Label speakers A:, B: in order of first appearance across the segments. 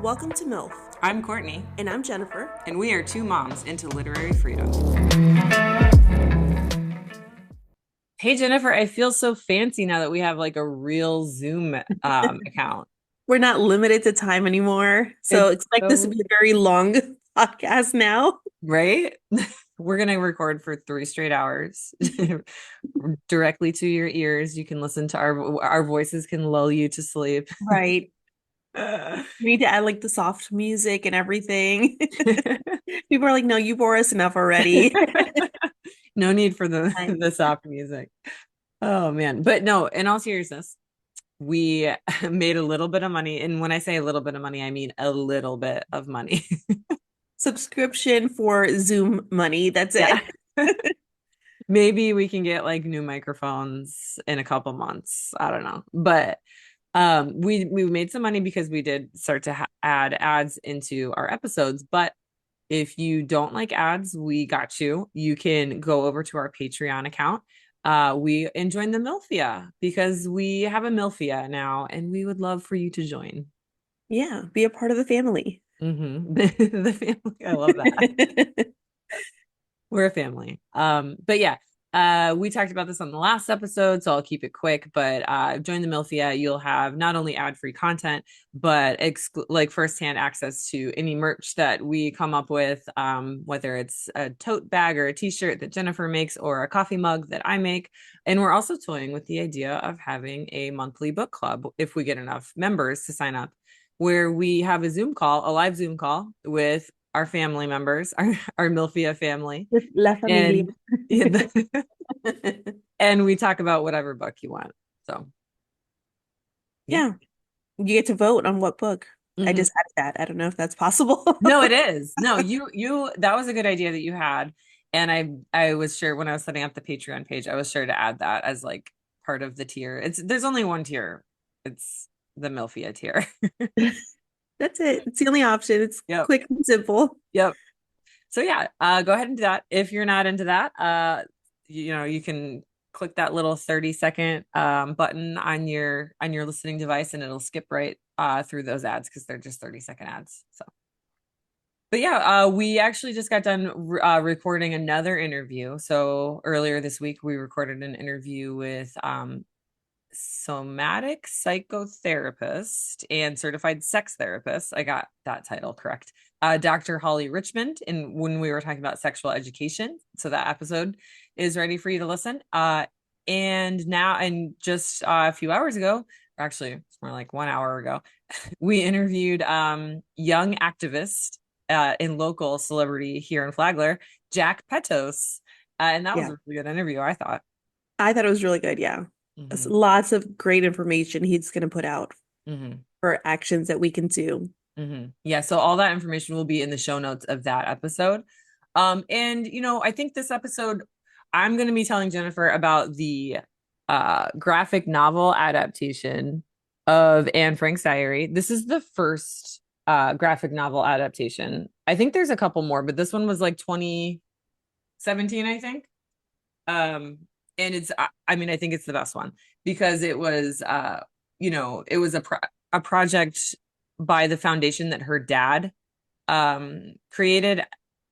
A: Welcome to MILF,
B: I'm Courtney,
A: and I'm Jennifer.
B: and we are two moms into literary freedom. Hey, Jennifer, I feel so fancy now that we have like a real Zoom account.
A: We're not limited to time anymore, so
B: It's
A: expect this to
B: so
A: be a very long podcast now.
B: right. We're going to record for 3 straight hours directly to your ears. You can listen to our voices can lull you to sleep.
A: Right. We need to add like the soft music and everything. People are like, no, you bore us enough already.
B: No need for the
A: Fine.
B: the soft music. Oh man. But no, in all seriousness, we made a little bit of money. And when I say a little bit of money, I mean a little bit of money.
A: Subscription for Zoom money. That's
B: Yeah.
A: it.
B: Maybe we can get like new microphones in a couple months. I don't know. But we made some money because we did start to add ads into our episodes. But if you don't like ads, we got you. You can go over to our Patreon account. We and join the Milfia because we have a Milfia now, and we would love for you to join.
A: Yeah, be a part of the family.
B: The family. I love that. We're a family. But yeah, we talked about this on the last episode, so I'll keep it quick. But join the Milfia, you'll have not only ad-free content, but like firsthand access to any merch that we come up with, whether it's a tote bag or a t-shirt that Jennifer makes or a coffee mug that I make. And we're also toying with the idea of having a monthly book club if we get enough members to sign up, where we have a live Zoom call with our family members, our Milfia family,
A: With La Familia.
B: and yeah, and we talk about whatever book you want. So yeah.
A: Yeah, you get to vote on what book. I
B: Mhm.
A: just added that. I don't know if that's possible.
B: No, it is. No, you that was a good idea that you had. And I was sure when I was setting up the Patreon page, I was sure to add that as like part of the tier. There's only one tier. It's the Milfia tier.
A: That's it. It's the only option. It's
B: Yep.
A: quick and simple.
B: Yep. So yeah, go ahead and do that. If you're not into that, you can click that little 30-second button on your listening device and it'll skip right through those ads because they're just 30-second ads. So, but yeah, we actually just got done recording another interview. So earlier this week, we recorded an interview with somatic psychotherapist and certified sex therapist. I got that title correct. Dr. Holly Richmond, and when we were talking about sexual education. So that episode is ready for you to listen. And just a few hours ago, or actually it's more like 1 hour ago, we interviewed young activist and local celebrity here in Flagler, Jack Petos. And that was
A: Yeah.
B: a really good interview, I thought.
A: I thought it was really good. Yeah. There's
B: Hmm.
A: lots of great information he's going to put out
B: Hmm.
A: for actions that we can do.
B: Yeah, so all that information will be in the show notes of that episode. And I think this episode, I'm going to be telling Jennifer about the graphic novel adaptation of Anne Frank's diary. This is the first graphic novel adaptation. I think there's a couple more, but this one was like 2017, I think. Um, and I mean, I think it's the best one because it was it was a project by the foundation that her dad created.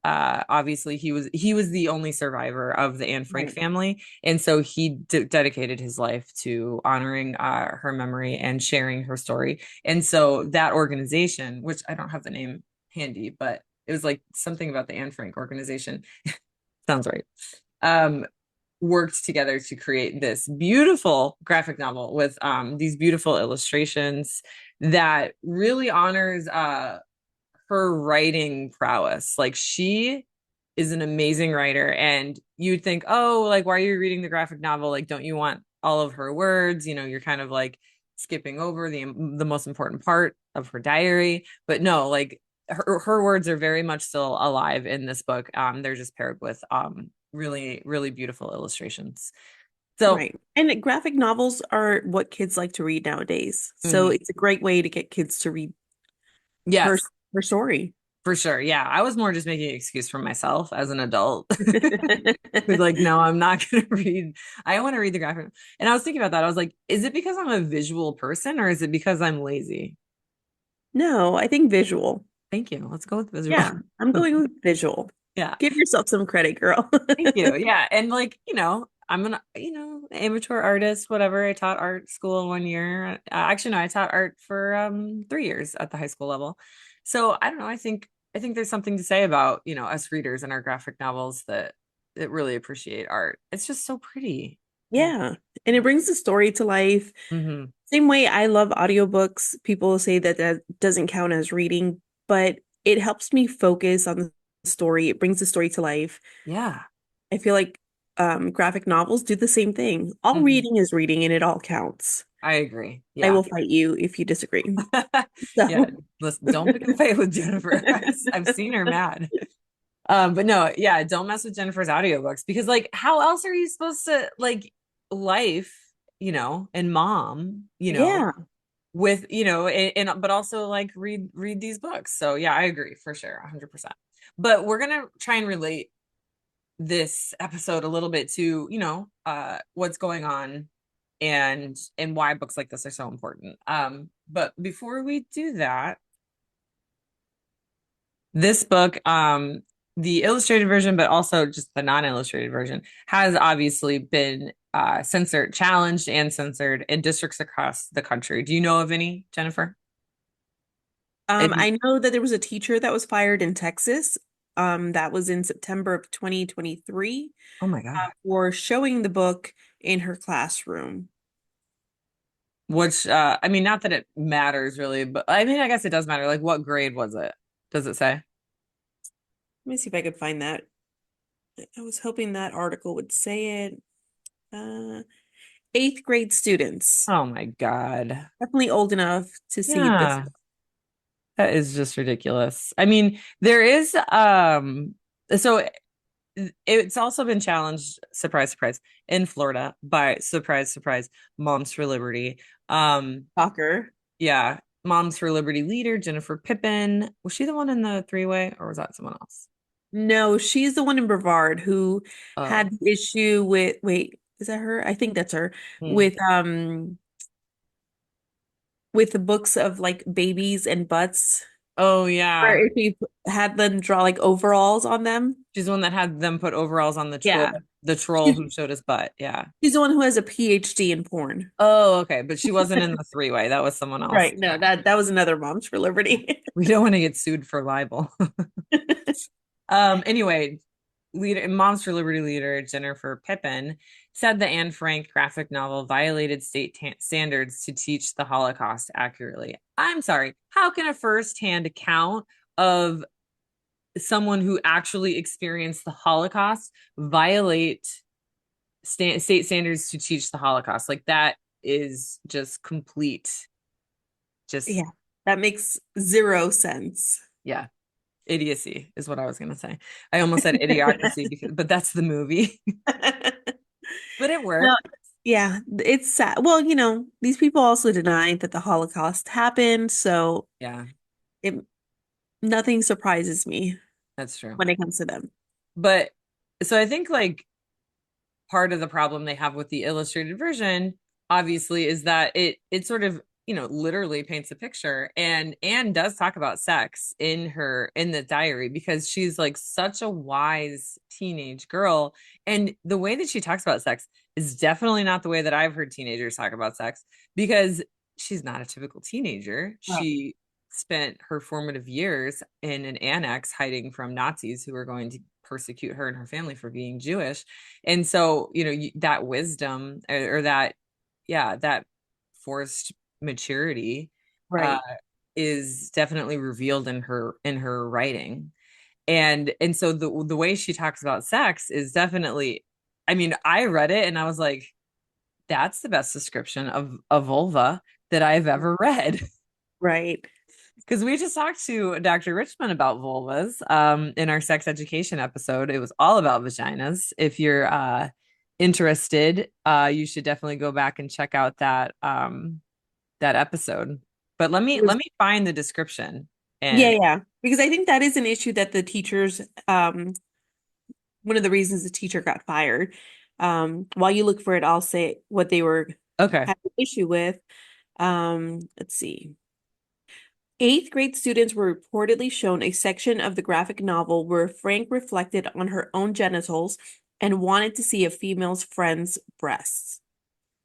B: Obviously he was the only survivor of the Anne Frank
A: Right.
B: family, and so he dedicated his life to honoring her memory and sharing her story. And so that organization, which I don't have the name handy, but it was like something about the Anne Frank organization. Sounds right. Um, Worked together to create this beautiful graphic novel with these beautiful illustrations that really honors her writing prowess. Like she is an amazing writer, and you'd think, oh, like why are you reading the graphic novel? Like, don't you want all of her words? You're kind of like skipping over the most important part of her diary. But no, like her words are very much still alive in this book. They're just paired with really, really beautiful illustrations. So,
A: Right. And graphic novels are what kids like to read nowadays. So
B: mhm.
A: it's a great way to get kids to read her
B: Yes,
A: her story.
B: for sure. Yeah, I was more just making an excuse for myself as an adult. Who's like, no, I'm not gonna read. I want to read the graphic. And I was thinking about that. I was like, is it because I'm a visual person or is it because I'm lazy?
A: No, I think visual.
B: Thank you. Let's go with visual.
A: Yeah, I'm going with visual.
B: Yeah.
A: Give yourself some credit, girl.
B: Thank you. Yeah. And like, I'm an, amateur artist, whatever. I taught art school 1 year. Actually, no, I taught art for 3 years at the high school level. So I don't know. I think there's something to say about, us readers and our graphic novels that really appreciate art. It's just so pretty. Yeah.
A: Yeah, and it brings the story to life.
B: Hmm.
A: Same way I love audiobooks. People say that that doesn't count as reading, but it helps me focus on the story. It brings the story to life.
B: Yeah.
A: I feel like graphic novels do the same thing. All
B: Hmm.
A: reading is reading and it all counts.
B: I agree.
A: I
B: Yeah.
A: will fight you if you disagree.
B: Yeah.
A: So,
B: Listen, don't pick a fight with Jennifer. I've seen her mad. But no, yeah, don't mess with Jennifer's audiobooks because like how else are you supposed to like life, and mom,
A: yeah.
B: with, and but also like read these books. So yeah, I agree for sure, 100%. But we're gonna try and relate this episode a little bit to, what's going on and why books like this are so important. But before we do that, this book, the illustrated version, but also just the non-illustrated version, has obviously been censored, challenged and censored in districts across the country. Do you know of any, Jennifer?
A: I know that there was a teacher that was fired in Texas. That was in September of 2023,
B: Oh my God.
A: for showing the book in her classroom.
B: Which I mean, not that it matters really, but I mean, I guess it does matter. Like, what grade was it? Does it say?
A: Let me see if I could find that. I was hoping that article would say it. Uh, eighth grade students,
B: Oh my God.
A: definitely old enough to see this.
B: Yeah, that is just ridiculous. I mean, there is so it's also been challenged, surprise, surprise, in Florida by surprise, surprise, Moms for Liberty. Um,
A: Stalker.
B: yeah, Moms for Liberty leader Jennifer Pippin. Was she the one in the three-way or was that someone else?
A: No, she's the one in Brevard who
B: Oh.
A: had the issue with, wait, is that her? I think that's her.
B: Hmm.
A: With the books of like babies and butts,
B: Oh
A: where
B: yeah.
A: if you had them draw like overalls on them.
B: She's the one that had them put overalls on
A: Yeah.
B: the troll
A: She's,
B: who showed his butt. Yeah.
A: she's the one who has a PhD in porn.
B: Oh, okay. But she wasn't in the three-way. That was someone else.
A: Right. No, that was another Moms for Liberty.
B: We don't want to get sued for libel. Anyway, leader Moms for Liberty leader Jennifer Pippin said the Anne Frank graphic novel violated state standards to teach the Holocaust accurately. I'm sorry. How can a first-hand account of someone who actually experienced the Holocaust violate state standards to teach the Holocaust? Like that is just complete, just
A: Yeah, that makes zero sense.
B: yeah. Idiocy is what I was gonna say. I almost said idiocracy but that's the movie. But it
A: No,
B: worked.
A: yeah, it's sad. Well, these people also denied that the Holocaust happened, so
B: Yeah,
A: it nothing surprises me
B: that's true.
A: when it comes to them.
B: But so I think like part of the problem they have with the illustrated version, obviously, is that it sort of, literally paints a picture. And Anne does talk about sex in the diary because she's like such a wise teenage girl. And the way that she talks about sex is definitely not the way that I've heard teenagers talk about sex because she's not a typical teenager.
A: Oh.
B: She spent her formative years in an annex hiding from Nazis who were going to persecute her and her family for being Jewish. And so, that wisdom or that, yeah, that forced maturity uh,
A: Right.
B: is definitely revealed in her writing. And so the way she talks about sex is definitely, I mean, I read it and I was like, that's the best description of a vulva that I've ever read.
A: Right.
B: Because we just talked to Dr. Richmond about vulvas in our sex education episode. It was all about vaginas. If you're interested, you should definitely go back and check out that episode. But let me
A: It was,
B: let me find the description.
A: yeah,
B: And
A: yeah. Because I think that is an issue that the teachers, one of the reasons the teacher got fired. While you look for it, I'll say what they were
B: okay.
A: having an issue with. Let's see. Eighth grade students were reportedly shown a section of the graphic novel where Frank reflected on her own genitals and wanted to see a female's friend's breasts.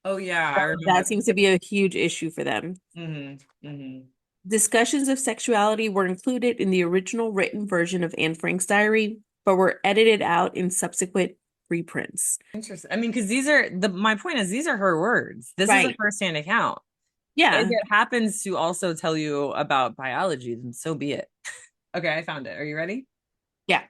B: Oh yeah, I remember.
A: That seems to be a huge issue for them.
B: Hmm. Hmm.
A: Discussions of sexuality were included in the original written version of Anne Frank's diary, but were edited out in subsequent reprints.
B: Interesting. I mean, because these are my point is these are her words. This is a
A: Right.
B: firsthand account. If
A: Yeah.
B: it happens to also tell you about biology, then so be it. Okay, I found it. Are you ready?
A: Yeah.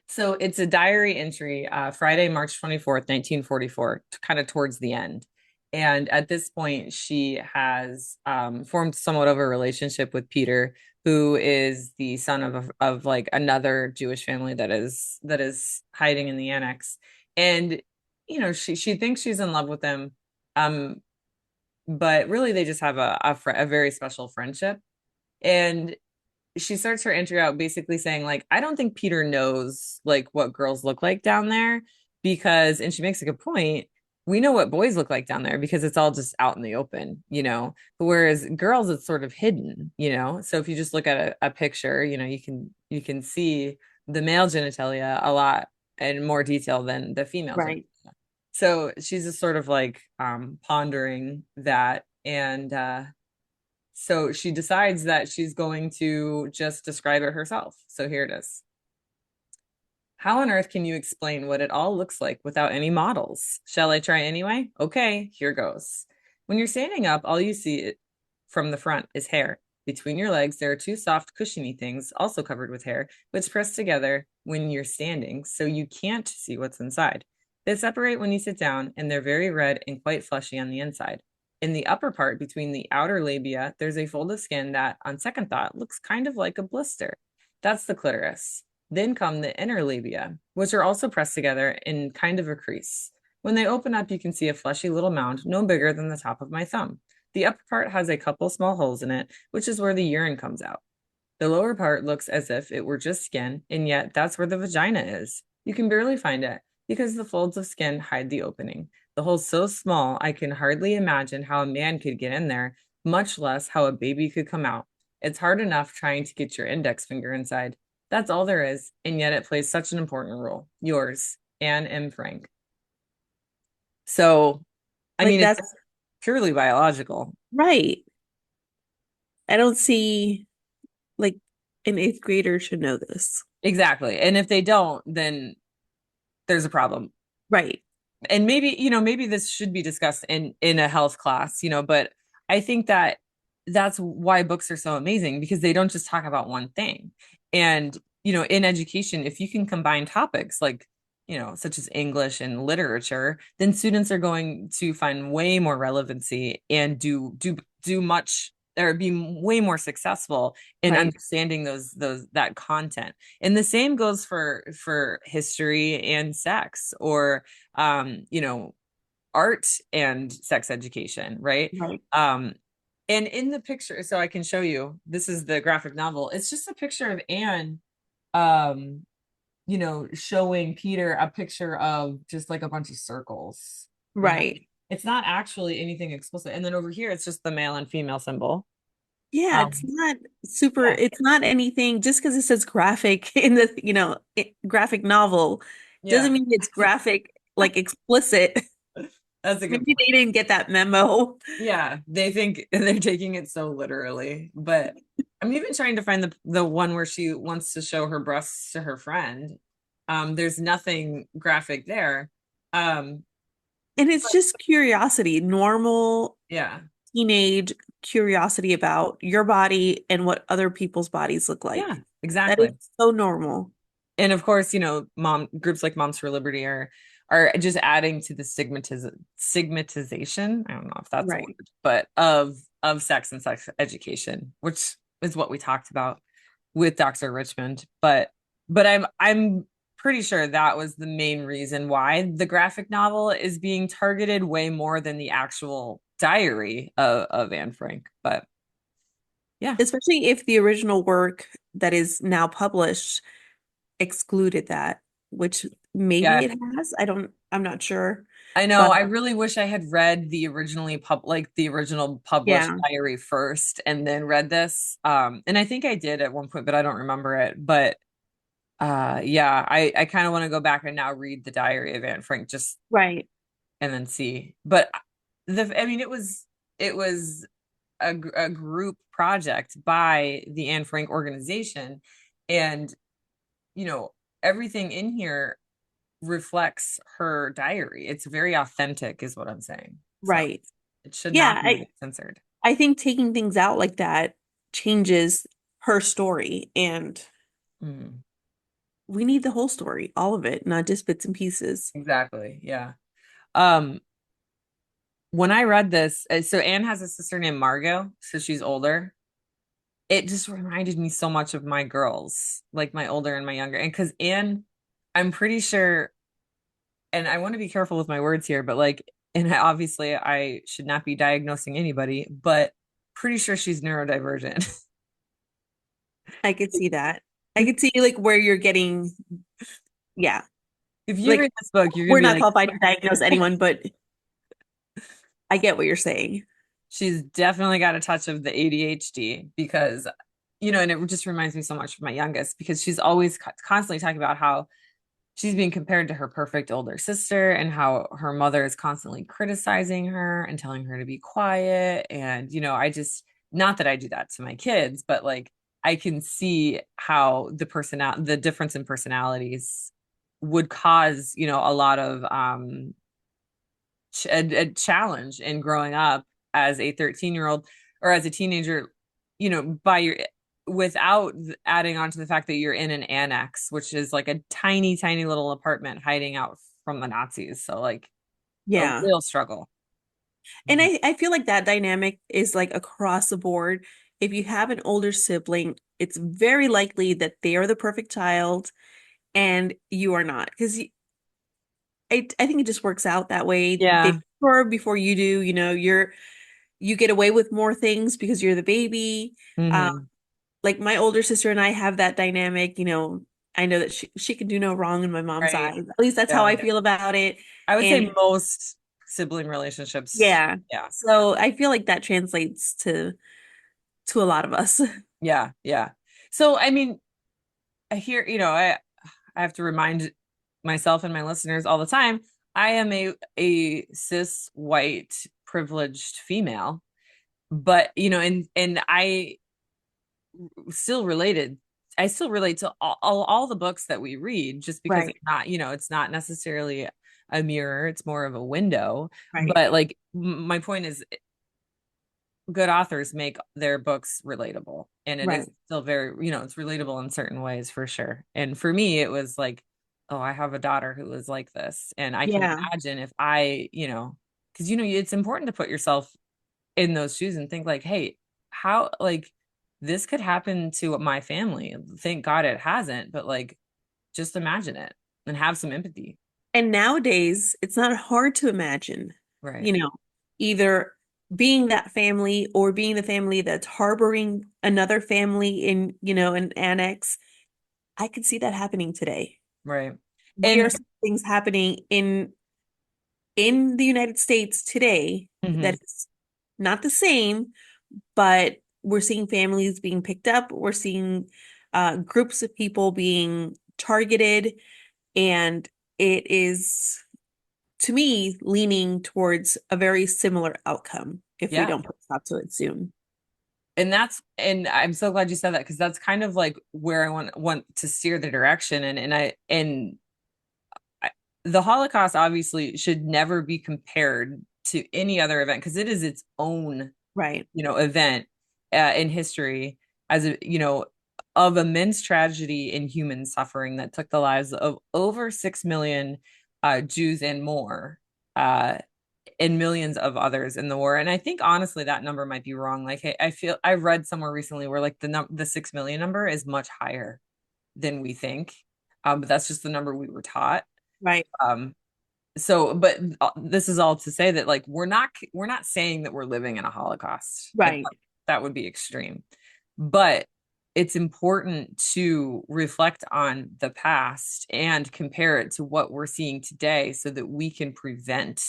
B: So it's a diary entry, Friday, March 24th, 1944, kind of towards the end. And at this point, she has formed somewhat of a relationship with Peter, who is the son of like another Jewish family that is hiding in the annex. And she thinks she's in love with him, um, but really they just have a very special friendship. And she starts her entry out basically saying like I don't think Peter knows like what girls look like down there because and she makes a good point, we know what boys look like down there because it's all just out in the open, but whereas girls it's sort of hidden, so if you just look at a picture, you can see the male genitalia a lot in more detail than the female genitalia.
A: Right.
B: So she's just sort of like pondering that, and so she decides that she's going to just describe it herself. So here it is. How on earth can you explain what it all looks like without any models? Shall I try anyway? Okay, here goes. When you're standing up, all you see from the front is hair. Between your legs, there are two soft, cushiony things, also covered with hair, which press together when you're standing, so you can't see what's inside. They separate when you sit down, and they're very red and quite fleshy on the inside. In the upper part, between the outer labia, there's a fold of skin that, on second thought, looks kind of like a blister. That's the clitoris. Then come the inner labia, which are also pressed together in kind of a crease. When they open up, you can see a fleshy little mound no bigger than the top of my thumb. The upper part has a couple small holes in it, which is where the urine comes out. The lower part looks as if it were just skin, and yet that's where the vagina is. You can barely find it because the folds of skin hide the opening. The hole's so small, I can hardly imagine how a man could get in there, much less how a baby could come out. It's hard enough trying to get your index finger inside. That's all there is, and yet it plays such an important role. Yours, Anne M. Frank. So, I
A: Like
B: mean, it's
A: that's
B: purely biological.
A: right. I don't see like an eighth grader should know this.
B: Exactly. And if they don't, then there's a problem.
A: Right.
B: And maybe this should be discussed in a health class, but I think that that's why books are so amazing because they don't just talk about one thing. And in education, if you can combine topics like such as English and literature, then students are going to find way more relevancy and do much or be way more successful in
A: Right.
B: understanding those that content. And the same goes for history and sex, or art and sex education, right?
A: Right.
B: And in the picture, so I can show you, this is the graphic novel. It's just a picture of Anne, um, showing Peter a picture of just like a bunch of circles.
A: Right.
B: It's not actually anything explicit. And then over here, it's just the male and female symbol.
A: Yeah, it's
B: Um,
A: not super,
B: yeah,
A: it's not anything just because it says graphic in the, graphic novel
B: yeah,
A: doesn't mean it's graphic, like explicit.
B: that's a good
A: Maybe
B: point.
A: they didn't get that memo.
B: Yeah, they think they're taking it so literally. But I'm even trying to find the one where she wants to show her breasts to her friend. There's nothing graphic there. Um,
A: And it's just curiosity, normal
B: yeah.
A: teenage curiosity about your body and what other people's bodies look
B: Yeah,
A: like. That is
B: exactly.
A: so normal.
B: And of course, mom groups like Moms for Liberty are just adding to the stigmatization. I don't know if that's a
A: Right.
B: word, but of sex and sex education, which is what we talked about with Dr. Richmond. But I'm pretty sure that was the main reason why the graphic novel is being targeted way more than the actual diary of Anne Frank. But yeah.
A: Especially if the original work that is now published excluded that, which maybe
B: Yeah,
A: it has. I'm not sure.
B: I know.
A: But
B: I really wish I had read the the original published
A: yeah,
B: diary first and then read this. And I think I did at one point, but I don't remember it. But yeah, I kind of want to go back and now read the diary of Anne Frank just
A: right,
B: and then see. But I mean, it was a group project by the Anne Frank organization, and you know, everything in here reflects her diary. It's very authentic, is what I'm saying. So
A: right.
B: it should
A: Yeah,
B: not be censored.
A: I think taking things out like that changes her story, and
B: Mm,
A: we need the whole story, all of it, not just bits and pieces.
B: exactly. Yeah. Um, when I read this, so Anne has a sister named Margot, so she's older. It just reminded me so much of my girls, like my older and my younger. And because Anne, I'm pretty sure, and I want to be careful with my words here, but like, and obviously I should not be diagnosing anybody, but pretty sure she's neurodivergent.
A: I could see that. I could see like where you're getting, yeah.
B: If you
A: Like
B: read this book, you're gonna
A: we're
B: be
A: not
B: like,
A: qualified to diagnose anyone, but I get what you're saying.
B: she's definitely got a touch of the ADHD because, you know, and it just reminds me so much of my youngest because she's always constantly talking about how she's being compared to her perfect older sister and how her mother is constantly criticizing her and telling her to be quiet. And, you know, I just, not that I do that to my kids, but like I can see how the difference in personalities would cause, you know, a lot of a challenge in growing up as a 13-year-old or as a teenager, you know, by your without adding on to the fact that you're in an annex, which is like a tiny, tiny little apartment hiding out from the Nazis. So like a
A: Yeah.
B: real struggle.
A: And
B: Mhm.
A: I feel like that dynamic is like across the board. If you have an older sibling, it's very likely that they are the perfect child and you are not. Because I think it just works out that way. They
B: Yeah.
A: mature before you do, you get away with more things because you're the baby. Um,
B: Hmm.
A: like my older sister and I have that dynamic, I know that she can do no wrong in my mom's
B: Right.
A: eyes. At least that's how
B: Yeah.
A: I feel about it.
B: I would say
A: And
B: most sibling relationships.
A: yeah.
B: Yeah.
A: So I feel like that translates to a lot of us.
B: Yeah. Yeah. So I mean, I hear, you know, I have to remind myself and my listeners all the time, I am a cis white privileged female, but you know, and still related. I still relate to all the books that we read just because it's
A: Right,
B: not, you know, it's not necessarily a mirror, it's more of a window.
A: right,
B: But like my point is good authors make their books relatable and it is
A: right.
B: still very, you know, it's relatable in certain ways for sure. And for me it was like, oh, I have a daughter who is like this and I can
A: Yeah.
B: imagine if I, you know, because you know it's important to put yourself in those shoes and think like, hey, how like this could happen to my family. Thank God it hasn't, but like just imagine it and have some empathy.
A: And nowadays, it's not hard to imagine,
B: Right.
A: you know, either being that family or being the family that's harboring another family in, an annex. I could see that happening today.
B: Right.
A: There are
B: And
A: some things happening in the United States today that
B: mhm,
A: is not the same, but we're seeing families being picked up. We're seeing groups of people being targeted, and it is, to me, leaning towards a very similar outcome if we
B: yeah.
A: don't put a stop to it soon.
B: And I'm so glad you said that because that's kind of like where I want to steer the direction and the Holocaust obviously should never be compared to any other event because it is its own,
A: Right.
B: you know, event in history as a, you know, of immense tragedy and human suffering that took the lives of over 6 million Jews and more. And millions of others in the war. And I think honestly that number might be wrong. Like I feel I read somewhere recently where like the 6 million number is much higher than we think. But that's just the number we were taught.
A: Right.
B: Um, so but this is all to say that like we're not saying that we're living in a Holocaust.
A: Right.
B: That would be extreme. But it's important to reflect on the past and compare it to what we're seeing today so that we can prevent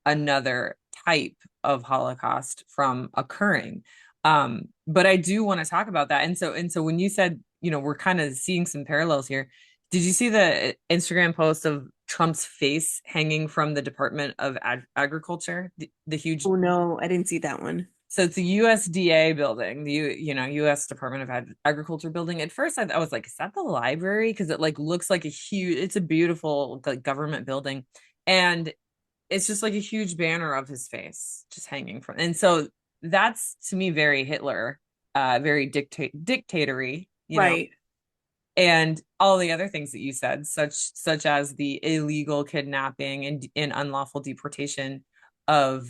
B: another type of Holocaust from occurring. But I do want to talk about that. And so when you said, we're kind of seeing some parallels here, did you see the Instagram post of Trump's face hanging from the Department of Agriculture, the huge.
A: Oh no, I didn't see that one.
B: So it's the USDA building, US Department of Agriculture building. At first, I was like, is that the library? Because it like looks like it's a beautiful like government building, and it's just like a huge banner of his face just hanging from. And so that's to me very Hitler, very dictatory,
A: Right,
B: and all the other things that you said, such as the illegal kidnapping and unlawful deportation of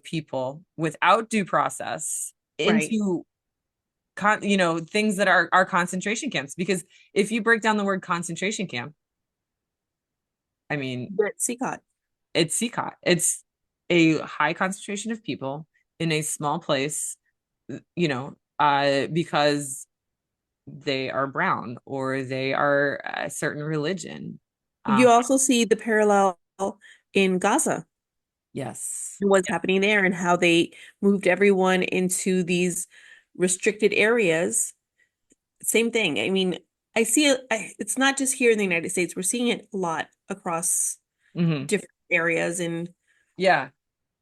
B: people without due process
A: right.
B: into things that are concentration camps. Because if you break down the word concentration camp, I mean,
A: But Secot.
B: it's CCOT. It's a high concentration of people in a small place, because they are brown or they are a certain religion.
A: You
B: Um,
A: also see the parallel in Gaza
B: yes.
A: and what's happening there and how they moved everyone into these restricted areas. Same thing. I mean, I see it's not just here in the United States. We're seeing it a lot across
B: Hmm.
A: different areas, and
B: Yeah.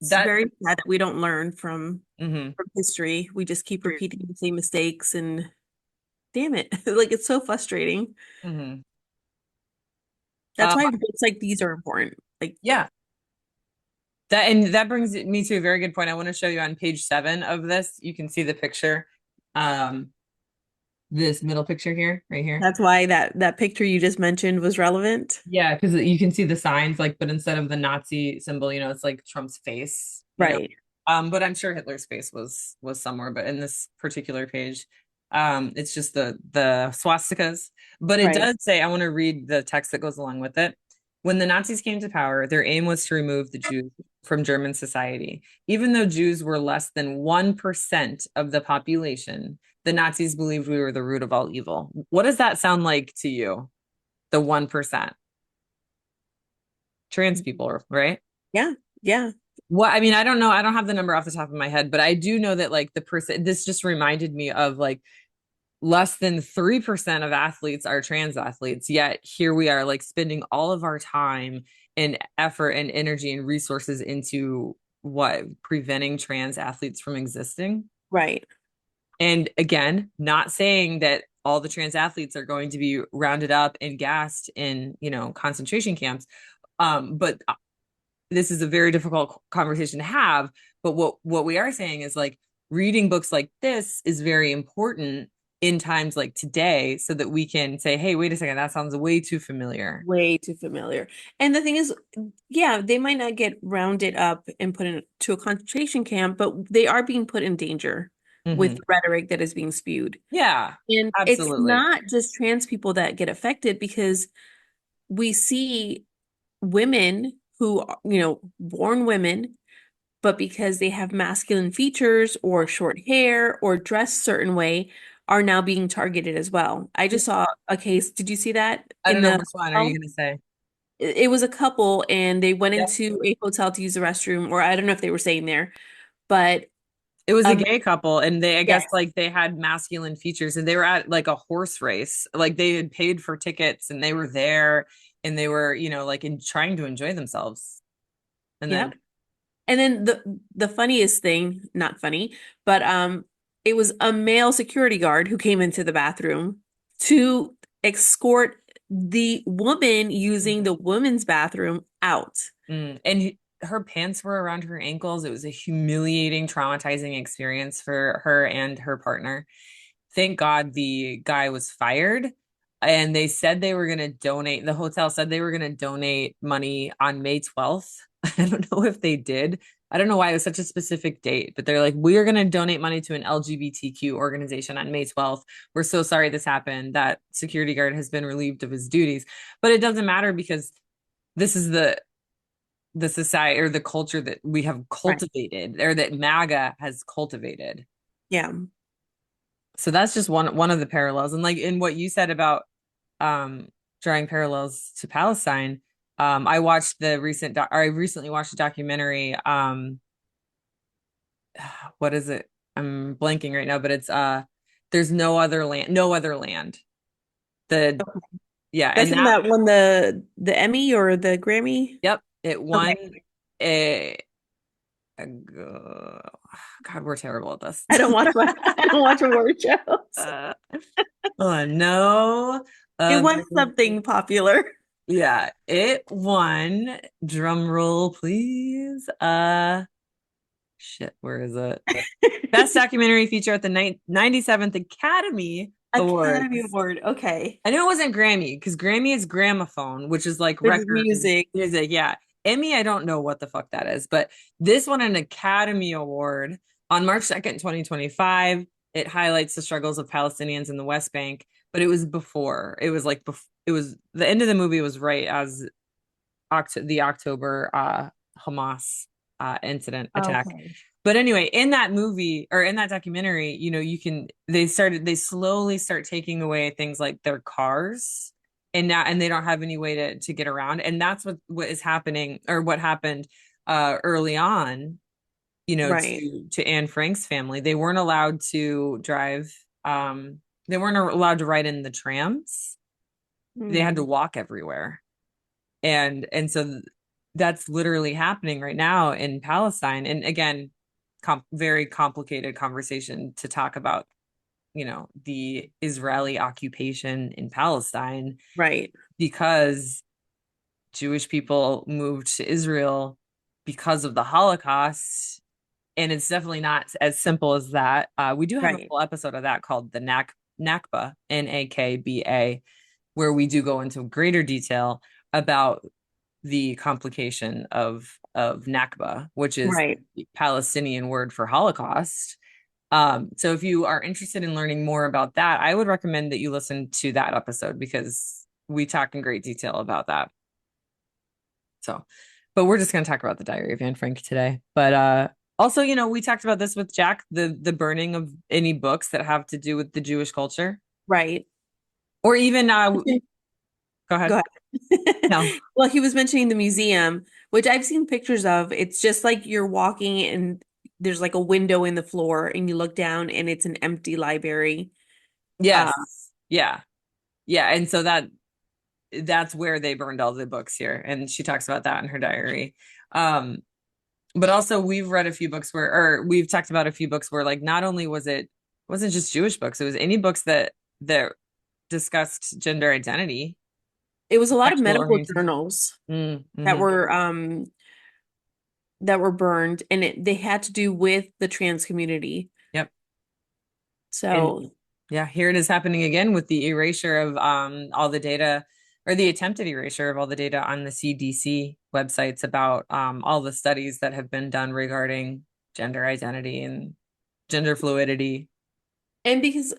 A: it's
B: That.
A: very sad that we don't learn
B: Hmm.
A: from history. We just keep repeating the same mistakes, and damn it, like it's so frustrating.
B: Hmm.
A: That's why books like these are important. Like,
B: Yeah. That brings me to a very good point. I want to show you on page 7 of this. You can see the picture. Um, this middle picture here, right here.
A: that's why that picture you just mentioned was relevant.
B: Yeah, because you can see the signs, like, but instead of the Nazi symbol, it's like Trump's face.
A: Right.
B: But I'm sure Hitler's face was somewhere, but in this particular page, it's just the swastikas. But it
A: Right.
B: does say, I want to read the text that goes along with it. When the Nazis came to power, their aim was to remove the Jews from German society. Even though Jews were less than 1% of the population, the Nazis believed we were the root of all evil. What does that sound like to you? The 1%? Trans people, right?
A: Yeah. Yeah.
B: What I mean, I don't know. I don't have the number off the top of my head, but I do know that like the person, this just reminded me of like less than 3% of athletes are trans athletes. Yet here we are like spending all of our time and effort and energy and resources into preventing trans athletes from existing.
A: Right.
B: And again, not saying that all the trans athletes are going to be rounded up and gassed in, concentration camps. But this is a very difficult conversation to have, but what we are saying is like reading books like this is very important in times like today so that we can say, hey, wait a second, that sounds way too familiar.
A: Way too familiar. And the thing is, yeah, they might not get rounded up and put into a concentration camp, but they are being put in danger with
B: Hmm.
A: the retail that is being spewed.
B: Yeah,
A: And it's
B: absolutely.
A: not just trans people that get affected because we see women who, born women, but because they have masculine features or short hair or dress certain way, are now being targeted as well. I just saw a case. Did you see that
B: I
A: in
B: don't know
A: the
B: which one are you
A: hotel?
B: going to say?
A: It was a couple and they went
B: Yep.
A: into a hotel to use the restroom, or I don't know if they were staying there, but
B: It was a
A: um,
B: gay couple, and I guess
A: yes,
B: like they had masculine features, and they were at like a horse race. Like they had paid for tickets, and they were there, and they were, like trying to enjoy themselves. And then.
A: yep. And then the funniest thing, not funny, but it was a male security guard who came into the bathroom to escort the woman using the women's bathroom out.
B: And her pants were around her ankles. It was a humiliating, traumatizing experience for her and her partner. Thank God the guy was fired. And they said they were going to donate, the hotel said they were going to donate money on May 12th. I don't know if they did. I don't know why it was such a specific date, but they're like, we are going to donate money to an LGBTQ organization on May 12th. We're so sorry this happened. That security guard has been relieved of his duties. But it doesn't matter because this is the society or the culture that we have
A: Right.
B: cultivated or that MAGA has cultivated.
A: Yeah.
B: So that's just one of the parallels. And like in what you said about um drawing parallels to Palestine, I recently watched a documentary, what is it? I'm blanking right now, but it's There's No Other Land. The Yeah,
A: That's
B: and
A: the one
B: that
A: that won the Emmy or the Grammy.
B: yep, it won
A: Okay.
B: a God, we're terrible at this.
A: I don't watch I don't watch award shows.
B: Uh, oh no.
A: It
B: Uh,
A: won something popular.
B: yeah, it won. Drum roll, please. Shit, where is it? Best documentary feature at the 97th Academy
A: Academy
B: Awards.
A: Award. Okay.
B: I knew it wasn't Grammy because Grammy is gramophone, which is like
A: This is
B: record
A: music.
B: music. Yeah. Emmy, I don't know what the fuck that is, but this won an Academy Award on March 2nd, 2025. It highlights the struggles of Palestinians in the West Bank, but it was before. It was like it was the end of the movie was right as the October Hamas incident attack.
A: Okay.
B: But anyway, in that movie or in that documentary, they slowly start taking away things like their cars, and they don't have any way to get around. And that's what is happening, or what happened early on,
A: Right.
B: to Anne Frank's family. They weren't allowed to drive, they weren't allowed to ride in the trams. They had to
A: Hmm.
B: walk everywhere. And so that's literally happening right now in Palestine. And again, very complicated conversation to talk about, the Israeli occupation in Palestine,
A: Right.
B: because Jewish people moved to Israel because of the Holocaust. And it's definitely not as simple as that. We do have a
A: Right.
B: full episode of that called the Nakba, Nakba, where we do go into greater detail about the complication of Nakba, which is
A: Right.
B: the Palestinian word for Holocaust. So if you are interested in learning more about that, I would recommend that you listen to that episode because we talk in great detail about that. So, but we're just going to talk about the Diary of Anne Frank today. But also, we talked about this with Jack, the burning of any books that have to do with the Jewish culture,
A: Right.
B: or even go
A: Go
B: ahead.
A: ahead.
B: No.
A: Well, he was mentioning the museum, which I've seen pictures of. It's just like you're walking and there's like a window in the floor and you look down and it's an empty library. Uh,
B: Yes. Yeah. Yeah. And so that's where they burned all the books here. And she talks about that in her diary. Um, but also we've read a few books or we've talked about a few books where like not only wasn't just Jewish books, it was any books that discussed gender identity,
A: it was a lot of
B: sexual
A: medical
B: orientation.
A: journals that
B: Mm-hmm.
A: were burned and they had to do with the trans community.
B: Yep. And
A: So,
B: yeah, here it is happening again with the erasure of all the data, or the attempted erasure of all the data on the CDC websites about all the studies that have been done regarding gender identity and gender fluidity.
A: and because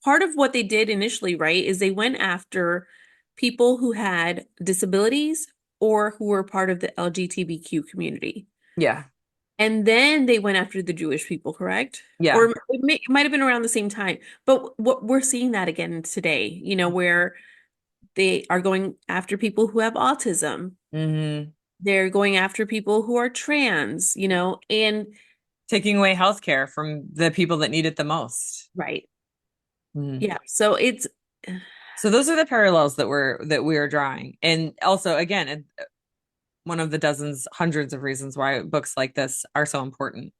A: part of what they did initially, right, is they went after people who had disabilities or who were part of the LGBTQ community.
B: Yeah.
A: And then they went after the Jewish people, correct?
B: Yeah.
A: Or it might have been around the same time. But what we're seeing that again today, where they are going after people who have autism.
B: Hmm.
A: They're going after people who are trans, and
B: Taking away healthcare from the people that need it the most.
A: right.
B: Mhm.
A: Yeah. So it's
B: So those are the parallels that we are drawing. And also, again, one of the hundreds of reasons why books like this are so important.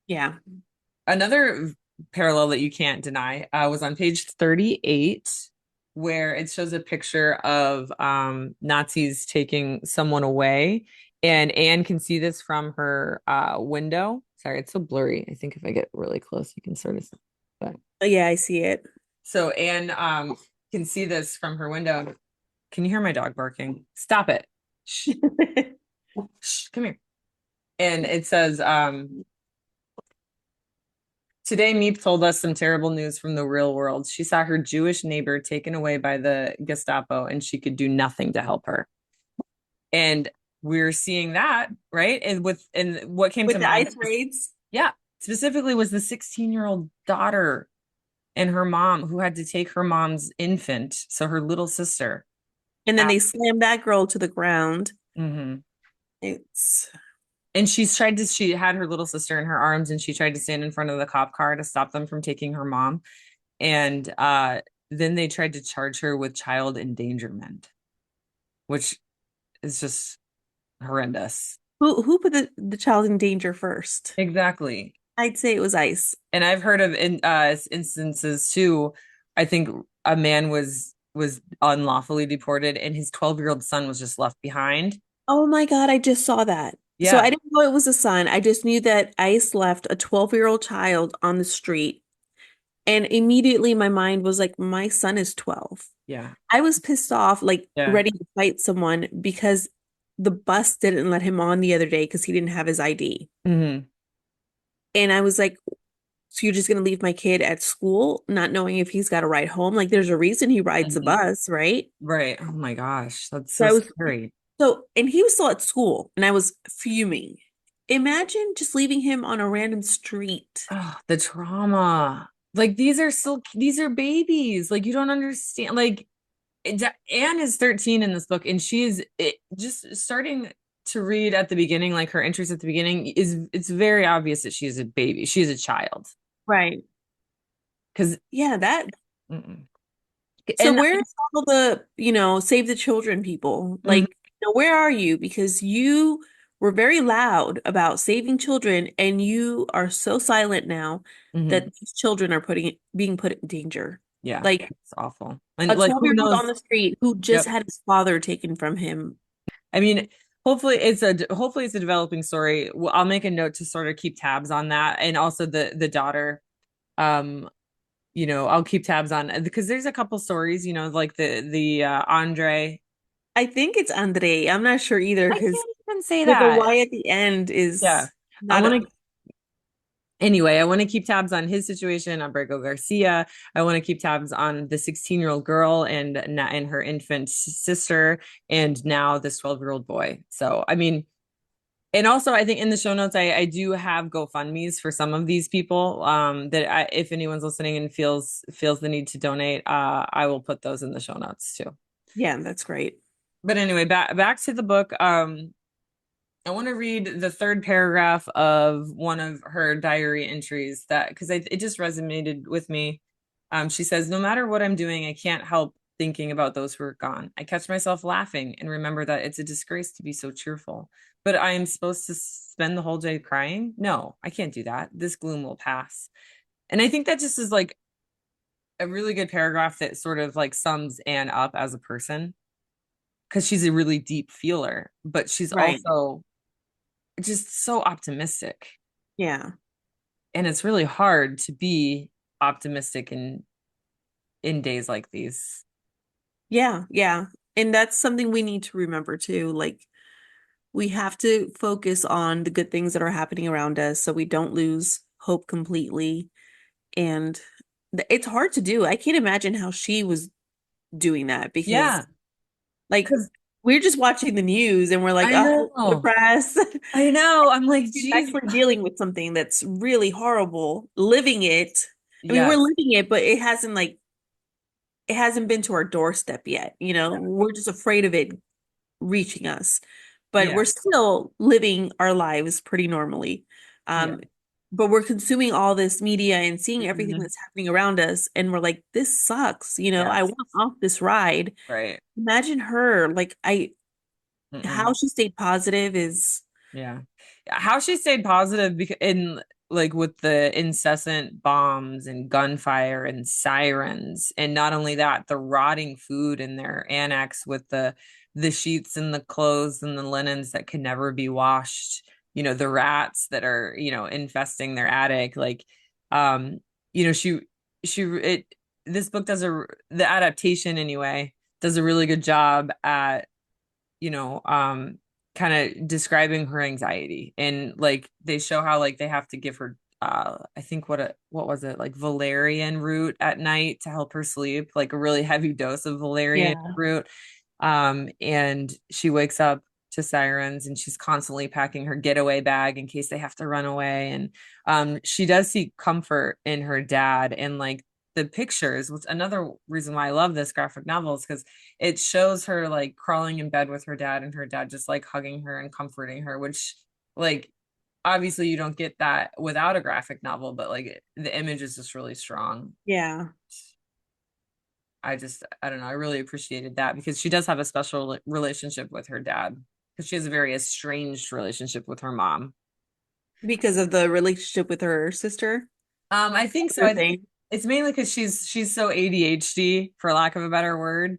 A: yeah.
B: Another parallel that you can't deny was on page 38, where it shows a picture of Nazis taking someone away. And Anne can see this from her window. Sorry, it's so blurry. I think if I get really close, you can sort of see. But
A: Yeah, I see it.
B: so Anne can see this from her window. Can you hear my dog barking? Stop it. Shh, shh, come here. And it says, today, Meep told us some terrible news from the real world. She saw her Jewish neighbor taken away by the Gestapo and she could do nothing to help her. And we're seeing that, right? And what came
A: With
B: to
A: the
B: mind,
A: ice raids.
B: yeah, specifically was the 16-year-old daughter and her mom, who had to take her mom's infant, so her little sister.
A: And then
B: Out.
A: they slammed that girl to the ground.
B: Hmm.
A: It's
B: And she had her little sister in her arms, and she tried to stand in front of the cop car to stop them from taking her mom. And then they tried to charge her with child endangerment, which is just horrendous.
A: who put the child in danger first?
B: Exactly.
A: I'd say it was ICE.
B: And I've heard of instances too. I think a man was unlawfully deported, and his 12-year-old son was just left behind.
A: Oh my God, I just saw that. So
B: Yeah.
A: I didn't know it was a son. I just knew that ICE left a 12-year-old child on the street. And immediately my mind was like, my son is 12.
B: Yeah.
A: I was pissed off, like
B: Yeah.
A: ready to fight someone because the bus didn't let him on the other day because he didn't have his ID.
B: Hmm.
A: And I was like, so you're just gonna leave my kid at school, not knowing if he's got a ride home? Like there's a reason he rides the
B: Hmm.
A: bus, right?
B: Right. Oh my gosh, that's
A: So
B: so
A: I was
B: scary.
A: and he was still at school and I was fuming. Imagine just leaving him on a random street.
B: Oh, the trauma. Like these are babies. Like you don't understand. Like Anne is 13 in this book, and just starting to read at the beginning, like her interest at the beginning it's very obvious that she's a baby. She's a child.
A: Right.
B: Because
A: Yeah, that.
B: and
A: So where's all the, save the children people?
B: Mhm,
A: Like, where are you? Because you were very loud about saving children and you are so silent now that
B: mhm.
A: these children are being put in danger.
B: Yeah,
A: Like
B: it's awful. And
A: a
B: like who
A: 12-year-old on
B: knows?
A: the street who just
B: Yep.
A: had his father taken from him.
B: I mean, hopefully it's a developing story. Well, I'll make a note to sort of keep tabs on that, and also the daughter. Um, I'll keep tabs on because there's a couple stories, like the Andre.
A: I think it's Andre. I'm not sure either
B: I
A: because
B: can't even say
A: the
B: that.
A: Y at the end
B: Yeah.
A: is
B: I
A: not
B: want to Anyway, I want to keep tabs on his situation, on Brego Garcia. I want to keep tabs on the 16-year-old girl and her infant sister, and now this 12-year-old boy. So, I mean, and also I think in the show notes I do have GoFundMe's for some of these people. If anyone's listening and feels the need to donate, I will put those in the show notes too.
A: Yeah, that's great.
B: But anyway, back to the book. I want to read the third paragraph of one of her diary entries that because it just resonated with me. She says, "No matter what I'm doing, I can't help thinking about those who are gone. I catch myself laughing and remember that it's a disgrace to be so cheerful. But I am supposed to spend the whole day crying? No, I can't do that. This gloom will pass." And I think that just is like a really good paragraph that sort of like sums Anne up as a person because she's a really deep feeler, but she's
A: Right.
B: also just so optimistic.
A: Yeah.
B: And it's really hard to be optimistic in days like these.
A: Yeah, yeah. And that's something we need to remember too. Like, we have to focus on the good things that are happening around us so we don't lose hope completely. And it's hard to do. I can't imagine how she was doing that because,
B: Yeah,
A: like,
B: because
A: we're just watching the news and we're like,
B: I
A: oh,
B: know.
A: depressed.
B: I know. I'm like,
A: She's
B: geez.
A: actually dealing with something that's really horrible, living it. I mean, we're
B: Yes,
A: living it, but it hasn't been to our doorstep yet. We're just afraid of it reaching us, but
B: yeah,
A: we're still living our lives pretty normally.
B: yeah.
A: Um, but we're consuming all this media and seeing everything
B: Mhm.
A: that's happening around us, and we're like, this sucks. I
B: Yes,
A: want off this ride.
B: right.
A: Imagine her, like
B: Mm-mm.
A: how she stayed positive is,
B: Yeah. How she stayed positive because in like with the incessant bombs and gunfire and sirens, and not only that, the rotting food in their annex with the sheets and the clothes and the linens that can never be washed, the rats that are, infesting their attic. Like, um, she it this book the adaptation anyway does a really good job at you know, kind of describing her anxiety. And like they show how like they have to give her I think what was it, like valerian root at night to help her sleep, like a really heavy dose of valerian
A: yeah,
B: root. And she wakes up to sirens, and she's constantly packing her getaway bag in case they have to run away. And she does seek comfort in her dad, and like the pictures, which another reason why I love this graphic novel is because it shows her like crawling in bed with her dad and her dad just like hugging her and comforting her, which like obviously you don't get that without a graphic novel, but like the image is just really strong.
A: Yeah.
B: I don't know, I really appreciated that because she does have a special relationship with her dad because she has a very estranged relationship with her mom.
A: Because of the relationship with her sister.
B: I think so.
A: Her
B: I think
A: thing.
B: it's mainly because she's so ADHD, for lack of a better word.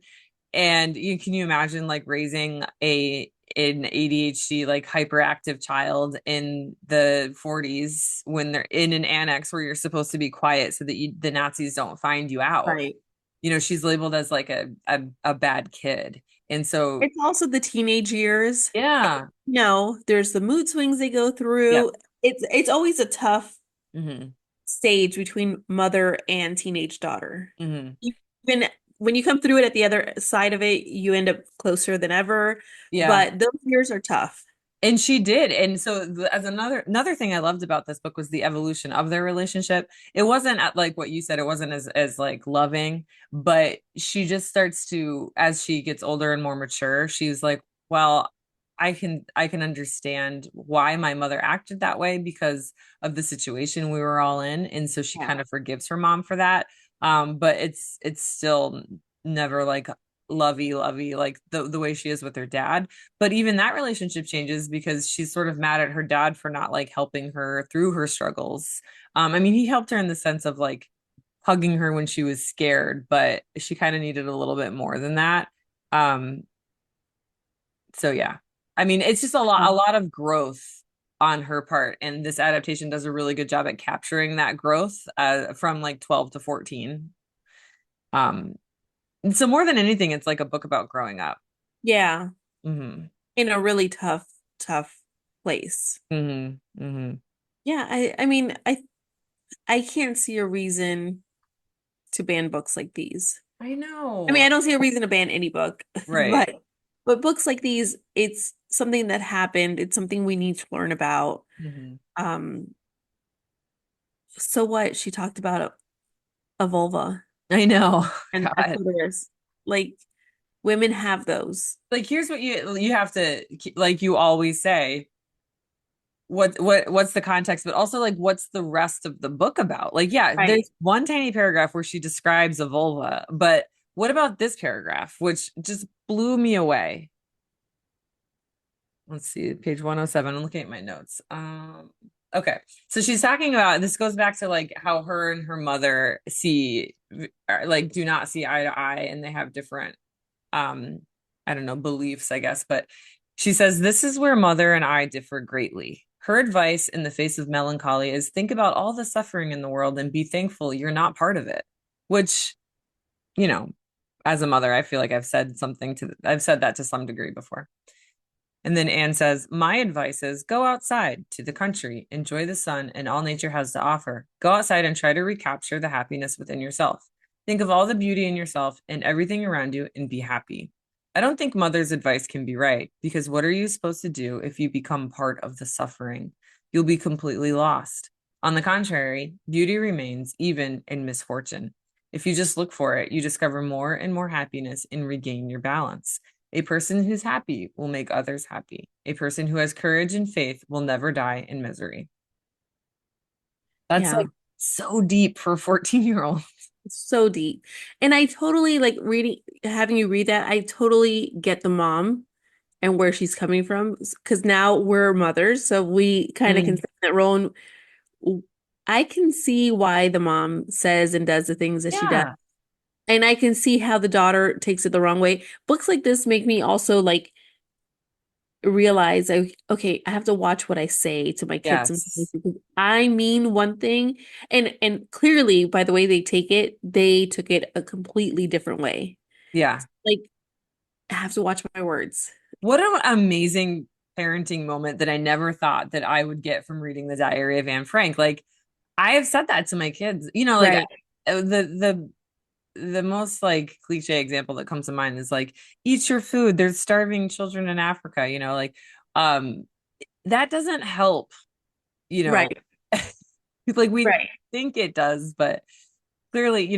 B: And you imagine like raising a an ADHD like hyperactive child in the 40s when they're in an annex where you're supposed to be quiet so that the Nazis don't find you out.
A: Right.
B: She's labeled as like a bad kid. And so
A: It's also the teenage years.
B: yeah.
A: No, there's the mood swings they go
B: Yep.
A: through. It's always a tough
B: Hmm.
A: stage between mother and teenage daughter.
B: Hmm.
A: Even when you come through it at the other side of it, you end up closer than ever.
B: Yeah.
A: But those years are tough.
B: And she did. And so as another thing I loved about this book was the evolution of their relationship. It wasn't at like what you said, it wasn't as like loving, but she just starts to, as she gets older and more mature, she's like, well, I can understand why my mother acted that way because of the situation we were all in. And so she
A: Yeah.
B: kind of forgives her mom for that. But it's still never like lovey like the way she is with her dad. But even that relationship changes because she's sort of mad at her dad for not like helping her through her struggles. I mean, he helped her in the sense of like hugging her when she was scared, but she kind of needed a little bit more than that. Um, so yeah. I mean, it's just a lot of growth on her part, and this adaptation does a really good job at capturing that growth from like 12 to 14. Um, and so more than anything, it's like a book about growing up.
A: Yeah.
B: Hmm.
A: In a really tough place.
B: Hmm. Hmm.
A: Yeah, I mean, I can't see a reason to ban books like these.
B: I
A: I mean,
B: know.
A: I don't see a reason to ban any book,
B: Right.
A: but books like these, it's something that happened. It's something we need to learn about.
B: Hmm.
A: Um, so what? She talked about a vulva
B: I know.
A: and a
B: God.
A: clitoris. Like women have those.
B: Like here's what you have to like you always say, what's the context, but also like what's the rest of the book about? Like, yeah,
A: Right.
B: there's one tiny paragraph where she describes a vulva, but what about this paragraph, which just blew me away? Let's see, page 107. I'm looking at my notes. Okay. So she's talking about this goes back to like how her and her mother see like do not see eye to eye and they have different um I don't know, beliefs, I guess, but she says this is where mother and I differ greatly. Her advice in the face of melancholy is think about all the suffering in the world and be thankful you're not part of it, which, you know, as a mother, I feel like I've said that to some degree before. And then Anne says, my advice is go outside to the country, enjoy the sun and all nature has to offer. Go outside and try to recapture the happiness within yourself. Think of all the beauty in yourself and everything around you and be happy. I don't think mother's advice can be right because what are you supposed to do if you become part of the suffering? You'll be completely lost. On the contrary, beauty remains even in misfortune. If you just look for it, you discover more and more happiness and regain your balance. A person who's happy will make others happy. A person who has courage and faith will never die in misery. That's
A: Yeah.
B: like so deep for a 14-year-old.
A: It's so deep. And I totally like reading, having you read that. I totally get the mom and where she's coming from because now we're mothers, so we kind of can
B: Mm,
A: step in that role. And I can see why the mom says and does the things that she does,
B: yeah.
A: and I can see how the daughter takes it the wrong way. Books like this make me also like realize, okay, I have to watch what I say to my kids sometimes
B: Yes.
A: because I mean one thing, and clearly by the way they take it, they took it a completely different way.
B: Yeah.
A: Like I have to watch my words.
B: What an amazing parenting moment that I never thought that I would get from reading the Diary of Anne Frank. Like I have said that to my kids. Like
A: Right.
B: the most like cliche example that comes to mind is like eat your food. There's starving children in Africa, like um that doesn't help, you know,
A: Right.
B: like we
A: Right.
B: think it does, but clearly,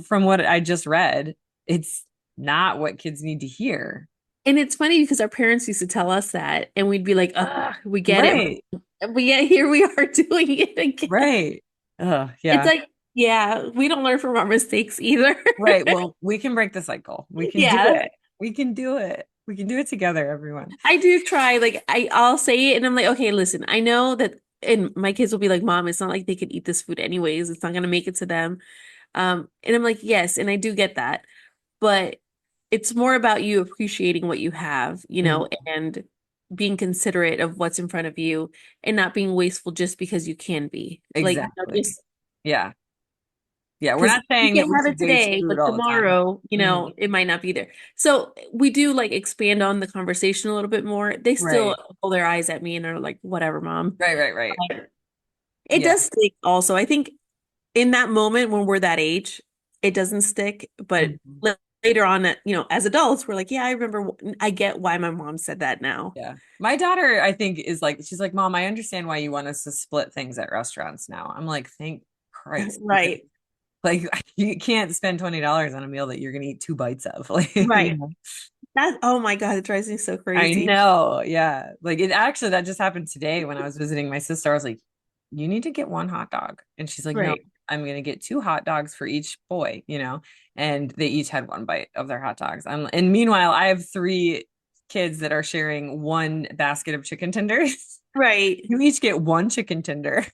B: from what I just read, it's not what kids need to hear.
A: And it's funny because our parents used to tell us that, and we'd be like, "Ugh, we get it,"
B: Right.
A: but yet here we are doing it again.
B: Right. Oh,
A: It's
B: yeah.
A: like, yeah, we don't learn from our mistakes either.
B: Right. Well, we can break the cycle. We can do
A: Yeah,
B: it. We can do it. We can do it together, everyone.
A: I do try. Like, I'll say it, and I'm like, okay, listen, I know that, and my kids will be like, "Mom, it's not like they could eat this food anyways. It's not gonna make it to them." And I'm like, yes, and I do get that, but it's more about you appreciating what you have,
B: Mhm.
A: and being considerate of what's in front of you and not being wasteful just because you can be. Like,
B: Exactly.
A: just
B: Yeah. Yeah. We're
A: because
B: not
A: you
B: saying that
A: can
B: we
A: have
B: should
A: it
B: waste
A: today,
B: food
A: but
B: all the time.
A: tomorrow,
B: Mhm.
A: it might not be there. So we do like expand on the conversation a little bit more. They still
B: Right.
A: roll their eyes at me and are like, whatever, mom.
B: Right. Right. Right.
A: Like, it
B: Yeah.
A: does stick also. I think in that moment when we're that age, it doesn't stick. But
B: Mhm.
A: later on, as adults, we're like, yeah, I remember. I get why my mom said that now.
B: Yeah. My daughter, I think, is like, she's like, Mom, I understand why you want us to split things at restaurants now. I'm like, thank Christ, because
A: Right.
B: like you can't spend $20 on a meal that you're gonna eat 2 bites of. Like,
A: Right. Oh my God, it drives me so
B: I
A: crazy.
B: know. Yeah. Like it actually that just happened today when I was visiting my sister. I was like, you need to get one hot dog. And she's like, no,
A: Right.
B: I'm gonna get 2 hot dogs for each boy, and they each had 1 bite of their hot dogs. And meanwhile, I have 3 kids that are sharing one basket of chicken tenders.
A: Right.
B: You each get one chicken tender.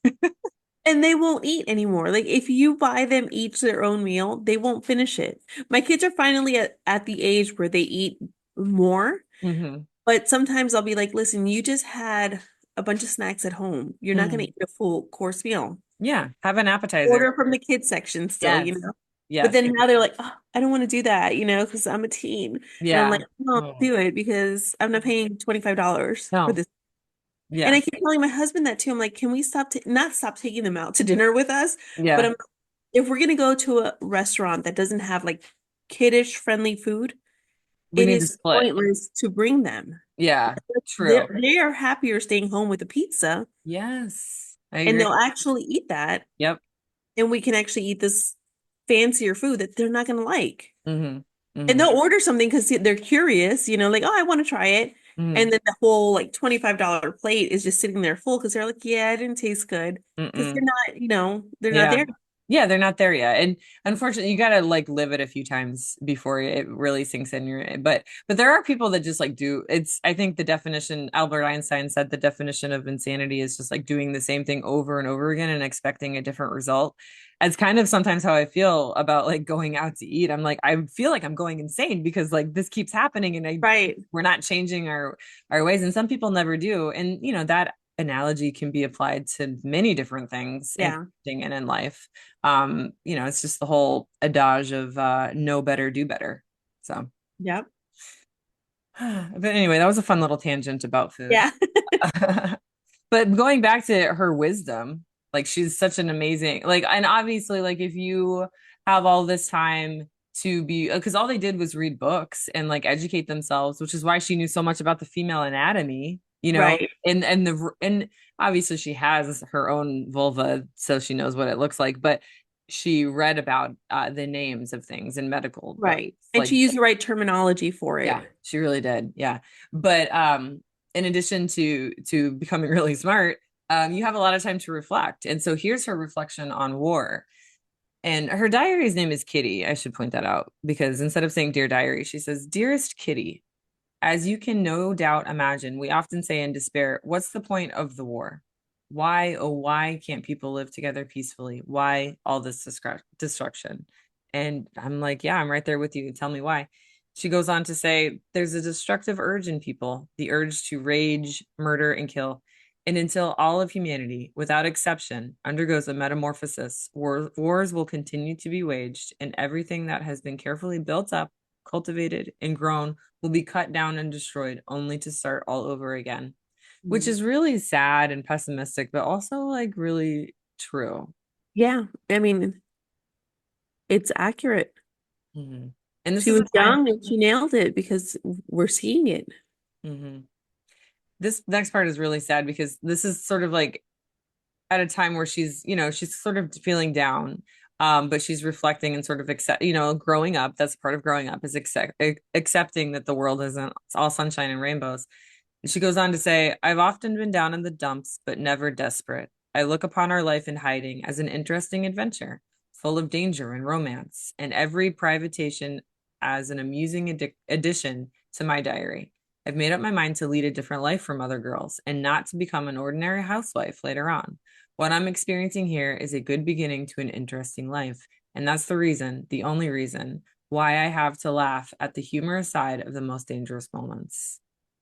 A: And they won't eat anymore. Like if you buy them each their own meal, they won't finish it. My kids are finally at the age where they eat more,
B: Hmm.
A: but sometimes I'll be like, listen, you just had a bunch of snacks at home. You're not going to
B: Hmm.
A: eat a full course meal.
B: Yeah. Have an appetizer.
A: Order from the kids section still,
B: Yes.
A: But
B: Yes.
A: then now they're like, oh, I don't want to do that, because I'm a teen. And I'm
B: Yeah.
A: like, no,
B: Oh.
A: do it because I'm not paying $25 for
B: No.
A: this. And I
B: Yes.
A: keep telling my husband that too. I'm like, can we not stop taking them out to dinner with us? But
B: Yeah.
A: if we're gonna go to a restaurant that doesn't have like kiddish friendly food,
B: We
A: it
B: need to
A: is
B: split.
A: pointless to bring them.
B: Yeah.
A: They're
B: True.
A: they are happier staying home with a pizza,
B: Yes, I
A: and
B: agree.
A: they'll actually eat that,
B: Yep.
A: and we can actually eat this fancier food that they're not gonna like.
B: Hmm.
A: And
B: Hmm.
A: they'll order something because they're curious, like, oh, I want to try it.
B: Hmm.
A: And then the whole like $25 plate is just sitting there full because they're like, yeah, it didn't taste good. Because they're
B: Mm-mm.
A: not, they're not
B: Yeah.
A: there.
B: Yeah, they're not there yet. And unfortunately, you gotta like live it a few times before it really sinks in your but there are people that just like do it's I think the definition Albert Einstein said the definition of insanity is just like doing the same thing over and over again and expecting a different result. It's kind of sometimes how I feel about like going out to eat. I'm like, I feel like I'm going insane because like this keeps happening and I
A: Right.
B: we're not changing our ways. And some people never do. And that analogy can be applied to many different things in
A: Yeah.
B: parenting and in life. It's just the whole adage of know better, do better. So,
A: Yep.
B: but anyway, that was a fun little tangent about food.
A: Yeah.
B: But going back to her wisdom, like she's such an amazing, like, and obviously, like, if you have all this time to be, because all they did was read books and like educate themselves, which is why she knew so much about the female anatomy,
A: Right.
B: and obviously she has her own vulva, so she knows what it looks like, but she read about the names of things in medical books,
A: Right. And
B: like
A: she used the right terminology for
B: yeah,
A: it.
B: she really did. Yeah. But in addition to becoming really smart, you have a lot of time to reflect. And so here's her reflection on war. And her diary's name is Kitty. I should point that out because instead of saying Dear Diary, she says, Dearest Kitty, as you can no doubt imagine, we often say in despair, what's the point of the war? Why, oh, why can't people live together peacefully? Why all this destruction? And I'm like, yeah, I'm right there with you. Tell me why. She goes on to say, there's a destructive urge in people, the urge to rage, murder, and kill. And until all of humanity, without exception, undergoes a metamorphosis, wars will continue to be waged, and everything that has been carefully built up, cultivated, and grown will be cut down and destroyed only to start all over again, which
A: Mm.
B: is really sad and pessimistic, but also like really true.
A: Yeah. I mean, it's accurate.
B: Hmm. And this
A: She
B: is
A: was
B: a time.
A: young and she nailed it because we're seeing it.
B: Hmm. This next part is really sad because this is sort of like at a time where she's sort of feeling down. But she's reflecting and sort of growing up. That's part of growing up is accepting that the world isn't all sunshine and rainbows. And she goes on to say, I've often been down in the dumps, but never desperate. I look upon our life in hiding as an interesting adventure, full of danger and romance, and every privatation as an amusing addition to my diary. I've made up my mind to lead a different life from other girls and not to become an ordinary housewife later on. What I'm experiencing here is a good beginning to an interesting life. And that's the reason, the only reason, why I have to laugh at the humorous side of the most dangerous moments.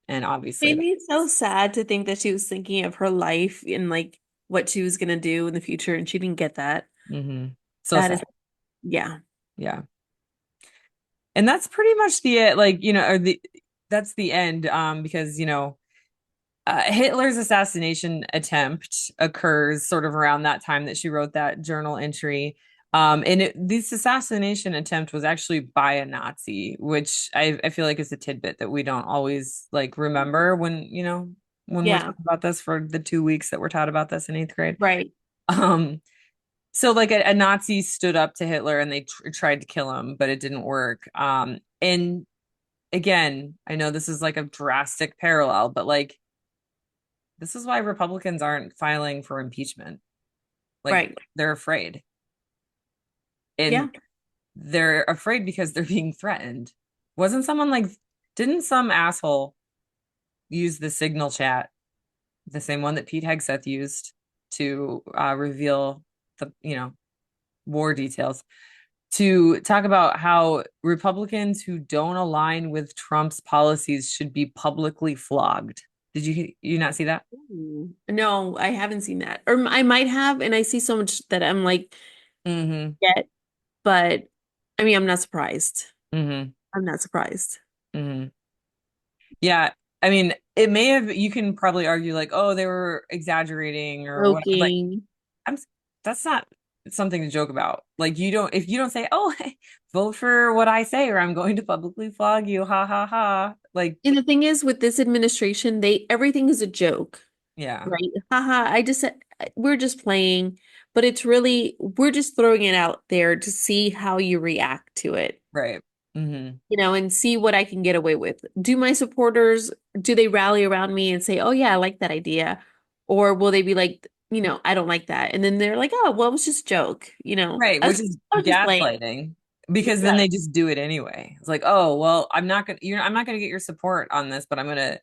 B: And obviously,
A: Made me so sad to think that she was thinking of her life and like what she was gonna do in the future, and she didn't get that.
B: so
A: That
B: sad.
A: is, yeah,
B: Yeah. And that's pretty much the like, or that's the end. Because, Hitler's assassination attempt occurs sort of around that time that she wrote that journal entry. This assassination attempt was actually by a Nazi, which I feel like is a tidbit that we don't always like remember when we're
A: yeah,
B: talking about this for the 2 weeks that we're taught about this in eighth grade.
A: right.
B: Um, so like a Nazi stood up to Hitler and they tried to kill him, but it didn't work. And again, I know this is like a drastic parallel, but like this is why Republicans aren't filing for impeachment. Like
A: Right.
B: they're afraid.
A: Yeah.
B: And they're afraid because they're being threatened. Wasn't someone like, didn't some asshole use the Signal chat, the same one that Pete Hegseth used to reveal the, war details, to talk about how Republicans who don't align with Trump's policies should be publicly flogged? Did you not see that?
A: No, I haven't seen that. Or I might have, and I see so much that I'm like,
B: Mm-hmm.
A: get, but I mean, I'm not surprised.
B: Mm-hmm.
A: I'm not surprised.
B: Mm-hmm. Yeah. I mean, it may have, you can probably argue like, oh, they were exaggerating or whatever. Like,
A: Joking.
B: I'm, that's not something to joke about. Like, if you don't say, oh, vote for what I say, or I'm going to publicly flog you, ha ha ha. Like,
A: And the thing is, with this administration, everything is a joke,
B: yeah,
A: right? Haha, I just said we're just playing, but it's really we're just throwing it out there to see how you react to it,
B: right. Mm-hmm.
A: and see what I can get away with. Do my supporters, do they rally around me and say, "Oh yeah, I like that idea," or will they be like, I don't like that, and then they're like, "Oh, well, it was just a joke,"
B: Right, which is
A: I was just playing.
B: gaslighting because then
A: Right,
B: they just do it anyway. It's like, oh, well, I'm not gonna get your support on this, but I'm gonna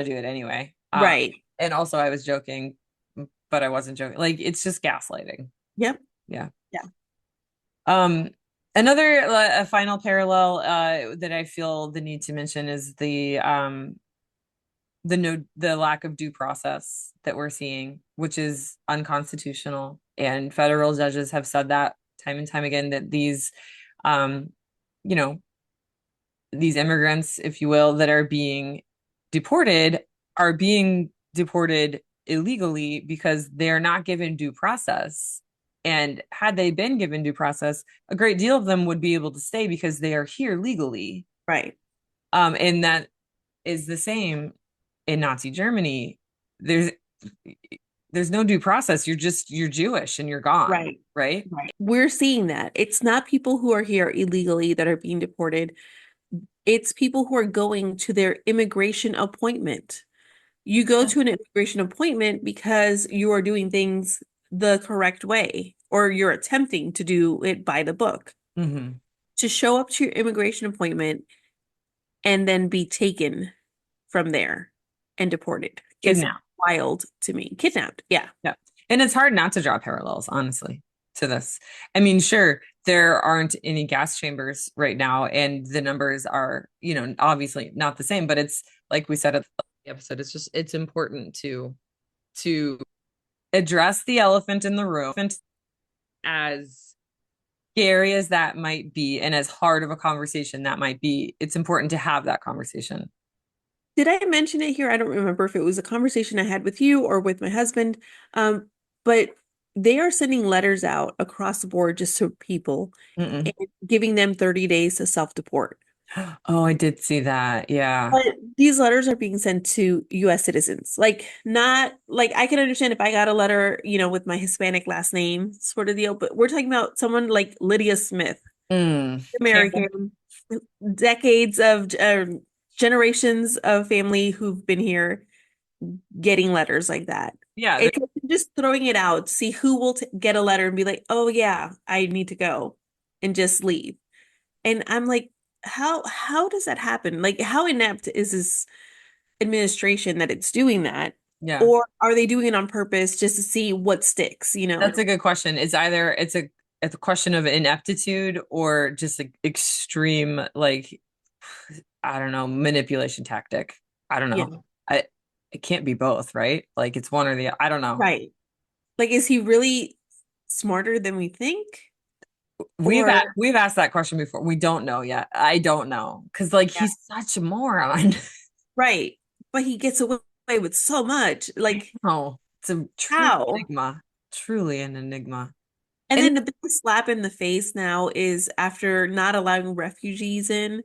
B: do it anyway.
A: right.
B: And also I was joking, but I wasn't joking. Like it's just gaslighting.
A: Yep.
B: Yeah.
A: Yeah.
B: Um, Another a final parallel that I feel the need to mention is the lack of due process that we're seeing, which is unconstitutional. And federal judges have said that time and time again that um, you know, these immigrants, if you will, that are being deported illegally because they're not given due process. And had they been given due process, a great deal of them would be able to stay because they are here legally.
A: Right.
B: And that is the same in Nazi Germany. There's no due process. You're Jewish and you're gone,
A: Right.
B: right?
A: Right. We're seeing that. It's not people who are here illegally that are being deported. It's people who are going to their immigration appointment. You go to an immigration appointment because you are doing things the correct way, or you're attempting to do it by the book.
B: Mm-hmm.
A: To show up to your immigration appointment and then be taken from there and deported is
B: Kidnapped.
A: wild to me. Kidnapped. Yeah.
B: Yeah. And it's hard not to draw parallels, honestly, to this. I mean, sure, there aren't any gas chambers right now, and the numbers are, obviously not the same, but it's like we said at the episode, it's important to address the elephant in the room, as scary as that might be, and as hard of a conversation that might be. It's important to have that conversation.
A: Did I mention it here? I don't remember if it was a conversation I had with you or with my husband. But they are sending letters out across the board just to people
B: Mm-mm.
A: and giving them 30 days to self-deport.
B: Oh, I did see that. Yeah.
A: But these letters are being sent to US citizens. Like, not like I can understand if I got a letter, with my Hispanic last name sort of deal, but we're talking about someone like Lydia Smith,
B: Campbell.
A: American, decades of generations of family who've been here getting letters like that.
B: Yeah,
A: It's like just throwing it out, see who will t get a letter and be like, "Oh yeah, I need to go," and just leave. And I'm like, how does that happen? Like, how inept is this administration that it's doing that?
B: yeah.
A: Or are they doing it on purpose just to see what sticks, you know?
B: That's a good question. It's either it's a question of ineptitude or just like extreme like I don't know, manipulation tactic. I don't know.
A: Yeah,
B: I it can't be both, right? Like it's one or the I don't know.
A: right. Like, is he really smarter than we think? Or,
B: We've asked that question before. We don't know yet. I don't know because like
A: yeah,
B: he's such a moron.
A: right. But he gets away with so much.
B: I
A: Like,
B: know. It's a true
A: how?
B: enigma. Truly an enigma.
A: And
B: And
A: then the big slap in the face now is after not allowing refugees in,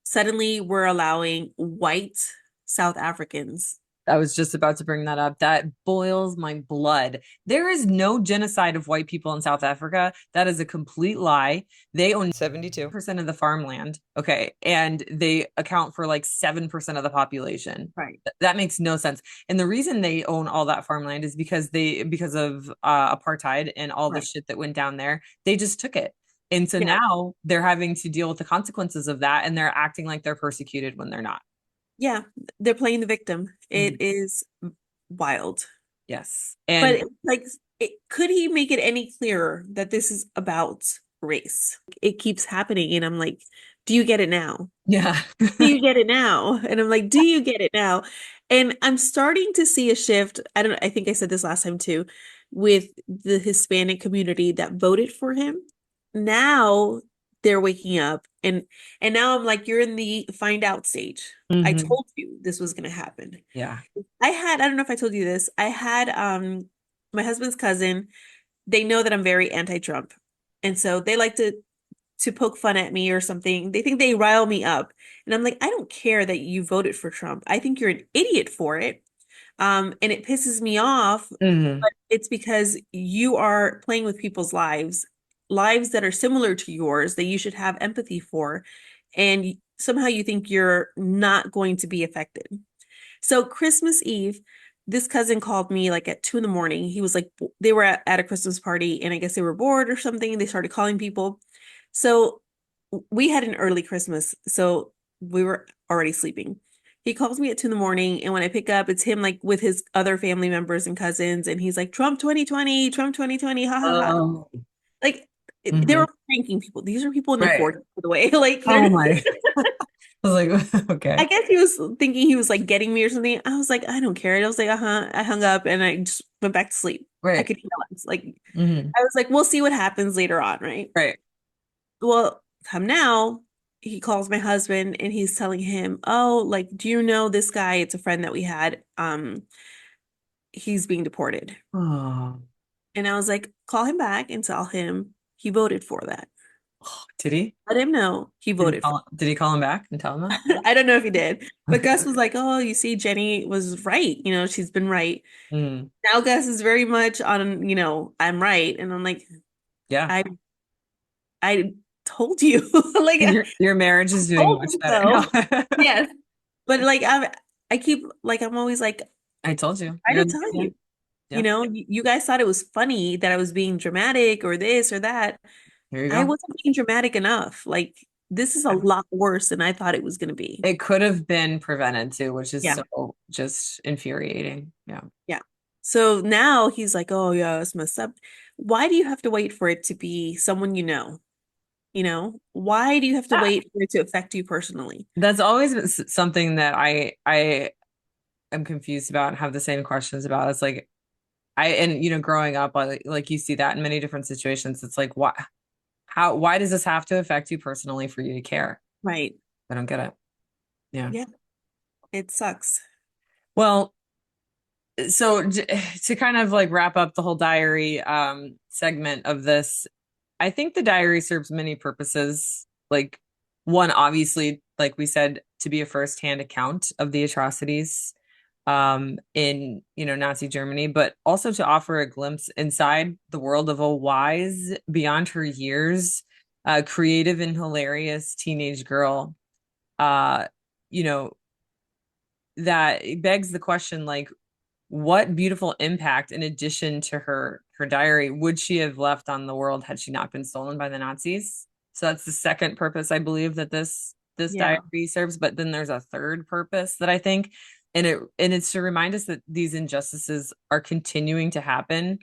A: suddenly we're allowing white South Africans.
B: I was just about to bring that up. That boils my blood. There is no genocide of white people in South Africa. That is a complete lie. They own 72% of the farmland. Okay. And they account for like 7% of the population.
A: Right.
B: That makes no sense. And the reason they own all that farmland is because of apartheid and all the
A: Right.
B: shit that went down there. They just took it. And so
A: Yeah.
B: now they're having to deal with the consequences of that and they're acting like they're persecuted when they're not.
A: Yeah. They're playing the victim. It
B: Mhm.
A: is wild.
B: Yes.
A: But
B: And
A: like, could he make it any clearer that this is about race? It keeps happening. And I'm like, do you get it now?
B: yeah.
A: Do you get it now? And I'm like, do you get it now? And I'm starting to see a shift. I think I said this last time too, with the Hispanic community that voted for him. Now they're waking up and now I'm like, you're in the find out stage. I
B: hmm
A: told you this was going to happen.
B: Yeah.
A: I don't know if I told you this. I had my husband's cousin, they know that I'm very anti-Trump. And so they like to poke fun at me or something. They think they rile me up. And I'm like, I don't care that you voted for Trump. I think you're an idiot for it. And it pisses me off,
B: hmm
A: but it's because you are playing with people's lives, lives that are similar to yours that you should have empathy for. And somehow you think you're not going to be affected. So Christmas Eve, this cousin called me like at 2 in the morning. He was like, they were at a Christmas party and I guess they were bored or something. They started calling people. So we had an early Christmas. So we were already sleeping. He calls me at 2 in the morning. And when I pick up, it's him like with his other family members and cousins. And he's like, Trump 2020, Trump 2020, ha ha ha.
B: Oh,
A: Like they
B: hmm
A: were pranking people. These are people in their
B: right.
A: 40s, by the way. Like
B: Oh
A: they're
B: my. I was like,
A: I
B: okay.
A: guess he was thinking he was like getting me or something. I was like, I don't care. I was like, uh-huh. I hung up and I just went back to sleep. I
B: Right.
A: could care less. Like
B: hmm
A: I was like, we'll see what happens later on, right?
B: Right.
A: Well, come now, he calls my husband and he's telling him, "Oh, like, do you know this guy? It's a friend that we had. He's being deported."
B: Oh,
A: And I was like, call him back and tell him he voted for that.
B: did he?
A: Let him know he voted for.
B: Did he call him back and tell him
A: I don't know if he did,
B: that?
A: but
B: Okay.
A: Gus was like, "Oh, you see, Jenny was right. She's been right."
B: Mm,
A: Now Gus is very much on, I'm right. And I'm like,
B: yeah.
A: I I told you. Like I
B: Your marriage is doing
A: told
B: much
A: you
B: better. No.
A: so. Yes. But like I keep like I'm always like,
B: I told you.
A: I
B: You're
A: did tell
B: yeah.
A: you.
B: Yeah.
A: You guys thought it was funny that I was being dramatic or this or that.
B: Here you
A: I
B: go.
A: wasn't being dramatic enough. Like this is a lot worse than I thought it was gonna be.
B: It could have been prevented too, which is
A: Yeah.
B: so just infuriating. Yeah.
A: Yeah. So now he's like, "Oh yeah, it's messed up." Why do you have to wait for it to be someone you know? Why do you have to wait for it to affect you personally?
B: That's always been something that I am confused about and have the same questions about. It's like growing up, like you see that in many different situations. It's like why does this have to affect you personally for you to care?
A: Right.
B: I don't get it. Yeah.
A: Yeah, it sucks.
B: Well, so to kind of like wrap up the whole diary segment of this, I think the diary serves many purposes. Like one, obviously like we said, to be a firsthand account of the atrocities in, Nazi Germany, but also to offer a glimpse inside the world of a wise, beyond her years, creative and hilarious teenage girl. Uh, you know, that begs the question, like, what beautiful impact, in addition to her diary, would she have left on the world had she not been stolen by the Nazis? So that's the second purpose I believe that this
A: Yeah.
B: diary serves. But then there's a third purpose that I think, and it's to remind us that these injustices are continuing to happen,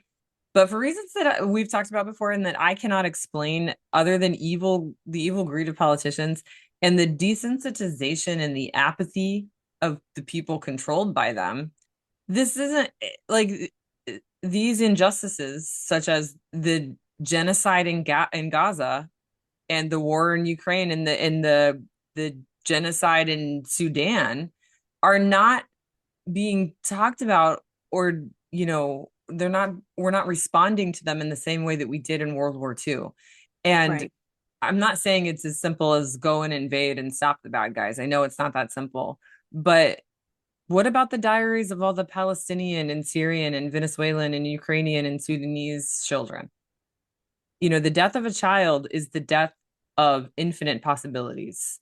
B: but for reasons that we've talked about before and that I cannot explain, other than the evil greed of politicians and the desensitization and the apathy of the people controlled by them. This isn't like these injustices, such as the genocide in Gaza and the war in Ukraine and the genocide in Sudan, are not being talked about, or we're not responding to them in the same way that we did in World War II. And
A: Right.
B: I'm not saying it's as simple as go and invade and stop the bad guys. I know it's not that simple, but what about the diaries of all the Palestinian and Syrian and Venezuelan and Ukrainian and Sudanese children? The death of a child is the death of infinite possibilities.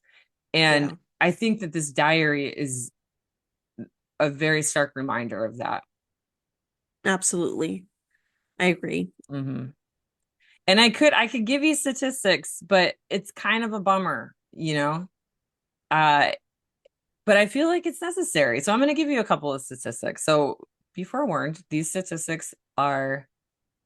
B: And
A: Yeah.
B: I think that this diary is a very stark reminder of that.
A: Absolutely. I agree.
B: Hmm. And I could give you statistics, but it's kind of a bummer. Uh, but I feel like it's necessary. So I'm going to give you a couple of statistics. So be forewarned, these statistics are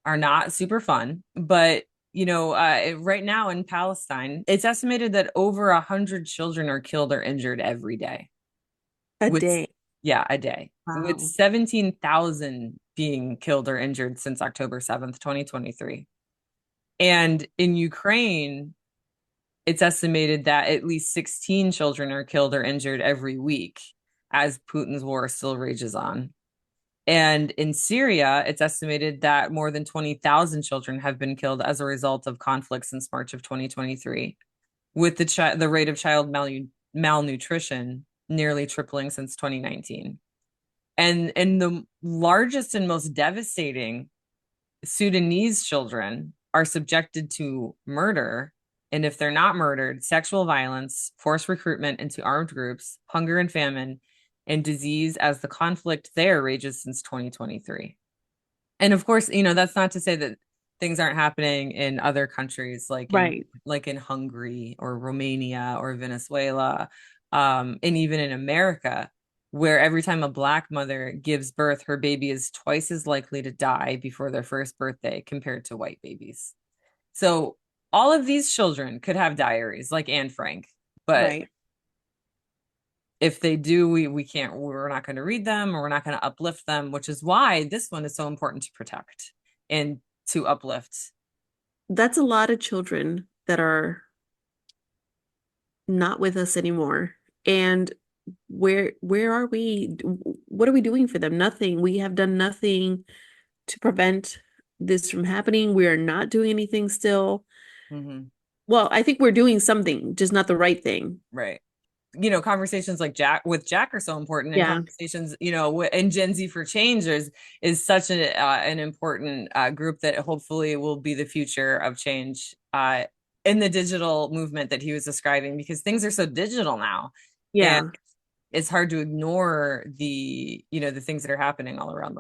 B: not super fun, but right now in Palestine, it's estimated that over 100 children are killed or injured every day.
A: A
B: With
A: day.
B: Yeah, a day, with
A: Wow.
B: 17,000 being killed or injured since October 7th, 2023. And in Ukraine, it's estimated that at least 16 children are killed or injured every week as Putin's war still rages on. And in Syria, it's estimated that more than 20,000 children have been killed as a result of conflict since March of 2023, with the rate of child malnutrition nearly tripling since 2019. And the largest and most devastating, Sudanese children are subjected to murder. And if they're not murdered, sexual violence, forced recruitment into armed groups, hunger and famine, and disease as the conflict there rages since 2023. And of course, that's not to say that things aren't happening in other countries,
A: Right.
B: like in Hungary or Romania or Venezuela, and even in America, where every time a Black mother gives birth, her baby is twice as likely to die before their first birthday compared to white babies. So all of these children could have diaries like Anne Frank, but
A: Right.
B: if they do, we're not going to read them, or we're not going to uplift them, which is why this one is so important to protect and to uplift.
A: That's a lot of children that are not with us anymore. And where are we? What are we doing for them? Nothing. We have done nothing to prevent this from happening. We are not doing anything still.
B: Hmm.
A: Well, I think we're doing something, just not the right thing.
B: Right. Conversations like Jack are so important, and
A: Yeah.
B: conversations, and Gen Z for Change is such an important group that hopefully will be the future of change in the digital movement that he was describing, because things are so digital now, and
A: Yeah.
B: it's hard to ignore the things that are happening all around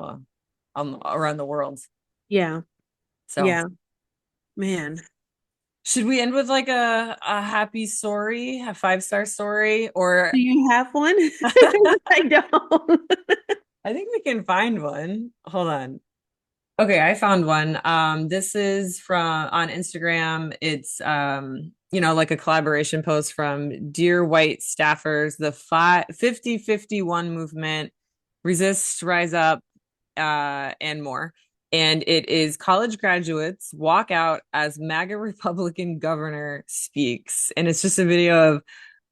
B: around the world.
A: Yeah.
B: So
A: Yeah. Man.
B: should we end with like a happy story, a 5-star story, or
A: Do you have one? I don't.
B: I think we can find one. Hold on. Okay, I found one. This is from on Instagram. It's like a collaboration post from Dear White Staffers, the 5051 movement, resist, rise up, and more. And it is college graduates walk out as MAGA Republican governor speaks. And it's just a video of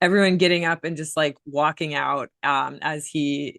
B: everyone getting up and just like walking out as he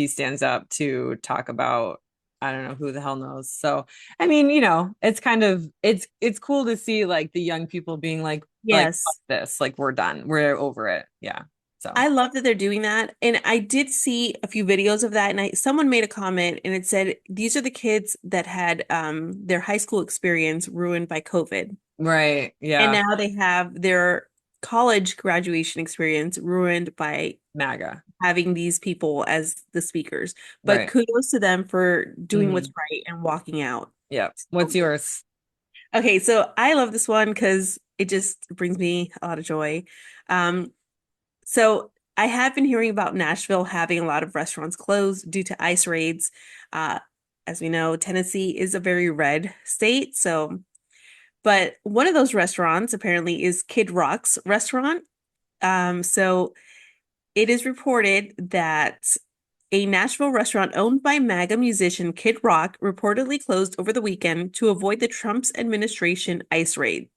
B: stands up to talk about I don't know, who the hell knows. So, I mean, you know, it's kind of it's cool to see like the young people being like fuck
A: Yes.
B: this, like we're done. We're over it. Yeah. So,
A: I love that they're doing that. And I did see a few videos of that, and someone made a comment and it said these are the kids that had their high school experience ruined by COVID.
B: right.
A: And
B: Yeah.
A: now they have their college graduation experience ruined by
B: MAGA.
A: having these people as the speakers. But
B: Right.
A: kudos to them for doing what's
B: Hmm.
A: right and walking out.
B: Yeah.
A: So
B: What's yours?
A: okay, so I love this one because it just brings me a lot of joy. Um, so I have been hearing about Nashville having a lot of restaurants closed due to ICE raids. Uh, as we know, Tennessee is a very red state, so but one of those restaurants apparently is Kid Rock's restaurant. So it is reported that a Nashville restaurant owned by MAGA musician Kid Rock reportedly closed over the weekend to avoid the Trump's administration ICE raid.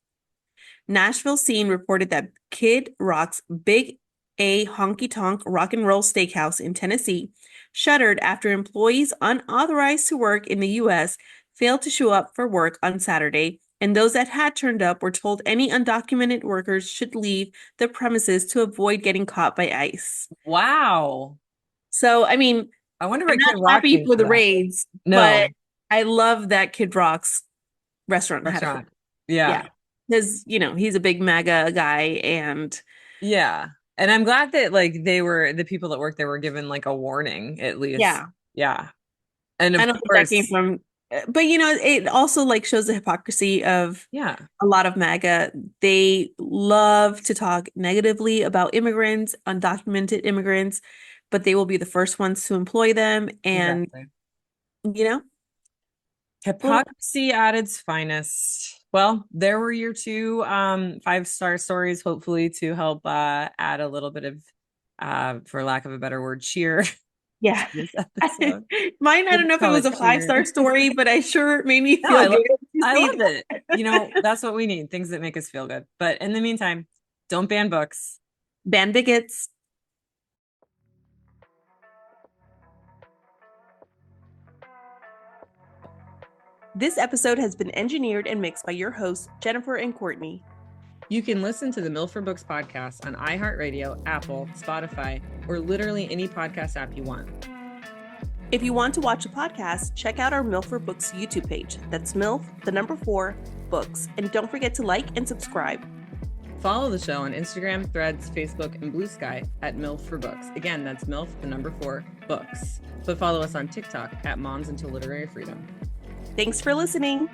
A: Nashville Scene reported that Kid Rock's Big A Honky Tonk Rock and Roll Steakhouse in Tennessee shuttered after employees unauthorized to work in the U.S. failed to show up for work on Saturday, and those that had turned up were told any undocumented workers should leave the premises to avoid getting caught by ICE.
B: Wow.
A: So, I mean,
B: I wonder
A: I'm
B: what Kid
A: not
B: Rock
A: happy
B: thinks
A: for
B: of
A: the
B: that.
A: raids, but
B: No,
A: I love that Kid Rock's restaurant had a
B: restaurant.
A: yeah,
B: Yeah.
A: because he's a big MAGA guy, and
B: Yeah. And I'm glad that like they were the people that worked there were given like a warning at least.
A: yeah,
B: Yeah. And
A: I
B: of
A: don't think that came
B: course,
A: from. But it also like shows the hypocrisy of
B: yeah,
A: a lot of MAGA. They love to talk negatively about immigrants, undocumented immigrants, but they will be the first ones to employ them, and
B: exactly.
A: you know, well,
B: Hypocrisy at its finest. Well, there were your two 5-star stories, hopefully to help add a little bit of for lack of a better word, cheer to
A: yeah.
B: this episode.
A: Mine, I don't
B: We'll
A: know if it
B: call
A: was
B: it
A: a
B: cheer.
A: five-star story, but I sure made me
B: No,
A: feel good to
B: I
A: see
B: love it. You know,
A: that.
B: that's what we need, things that make us feel good. But in the meantime, don't ban books.
A: Ban bigots. This episode has been engineered and mixed by your hosts, Jennifer and Courtney.
B: You can listen to the Milford Books podcast on iHeartRadio, Apple, Spotify, or literally any podcast app you want.
A: If you want to watch a podcast, check out our Milford Books YouTube page. That's MILF, the number 4, books. And don't forget to like and subscribe.
B: Follow the show on Instagram, Threads, Facebook, and Blue Sky at MILF for Books. Again, that's MILF, the number 4, books. But follow us on TikTok at Moms Until Literary Freedom.
A: Thanks for listening.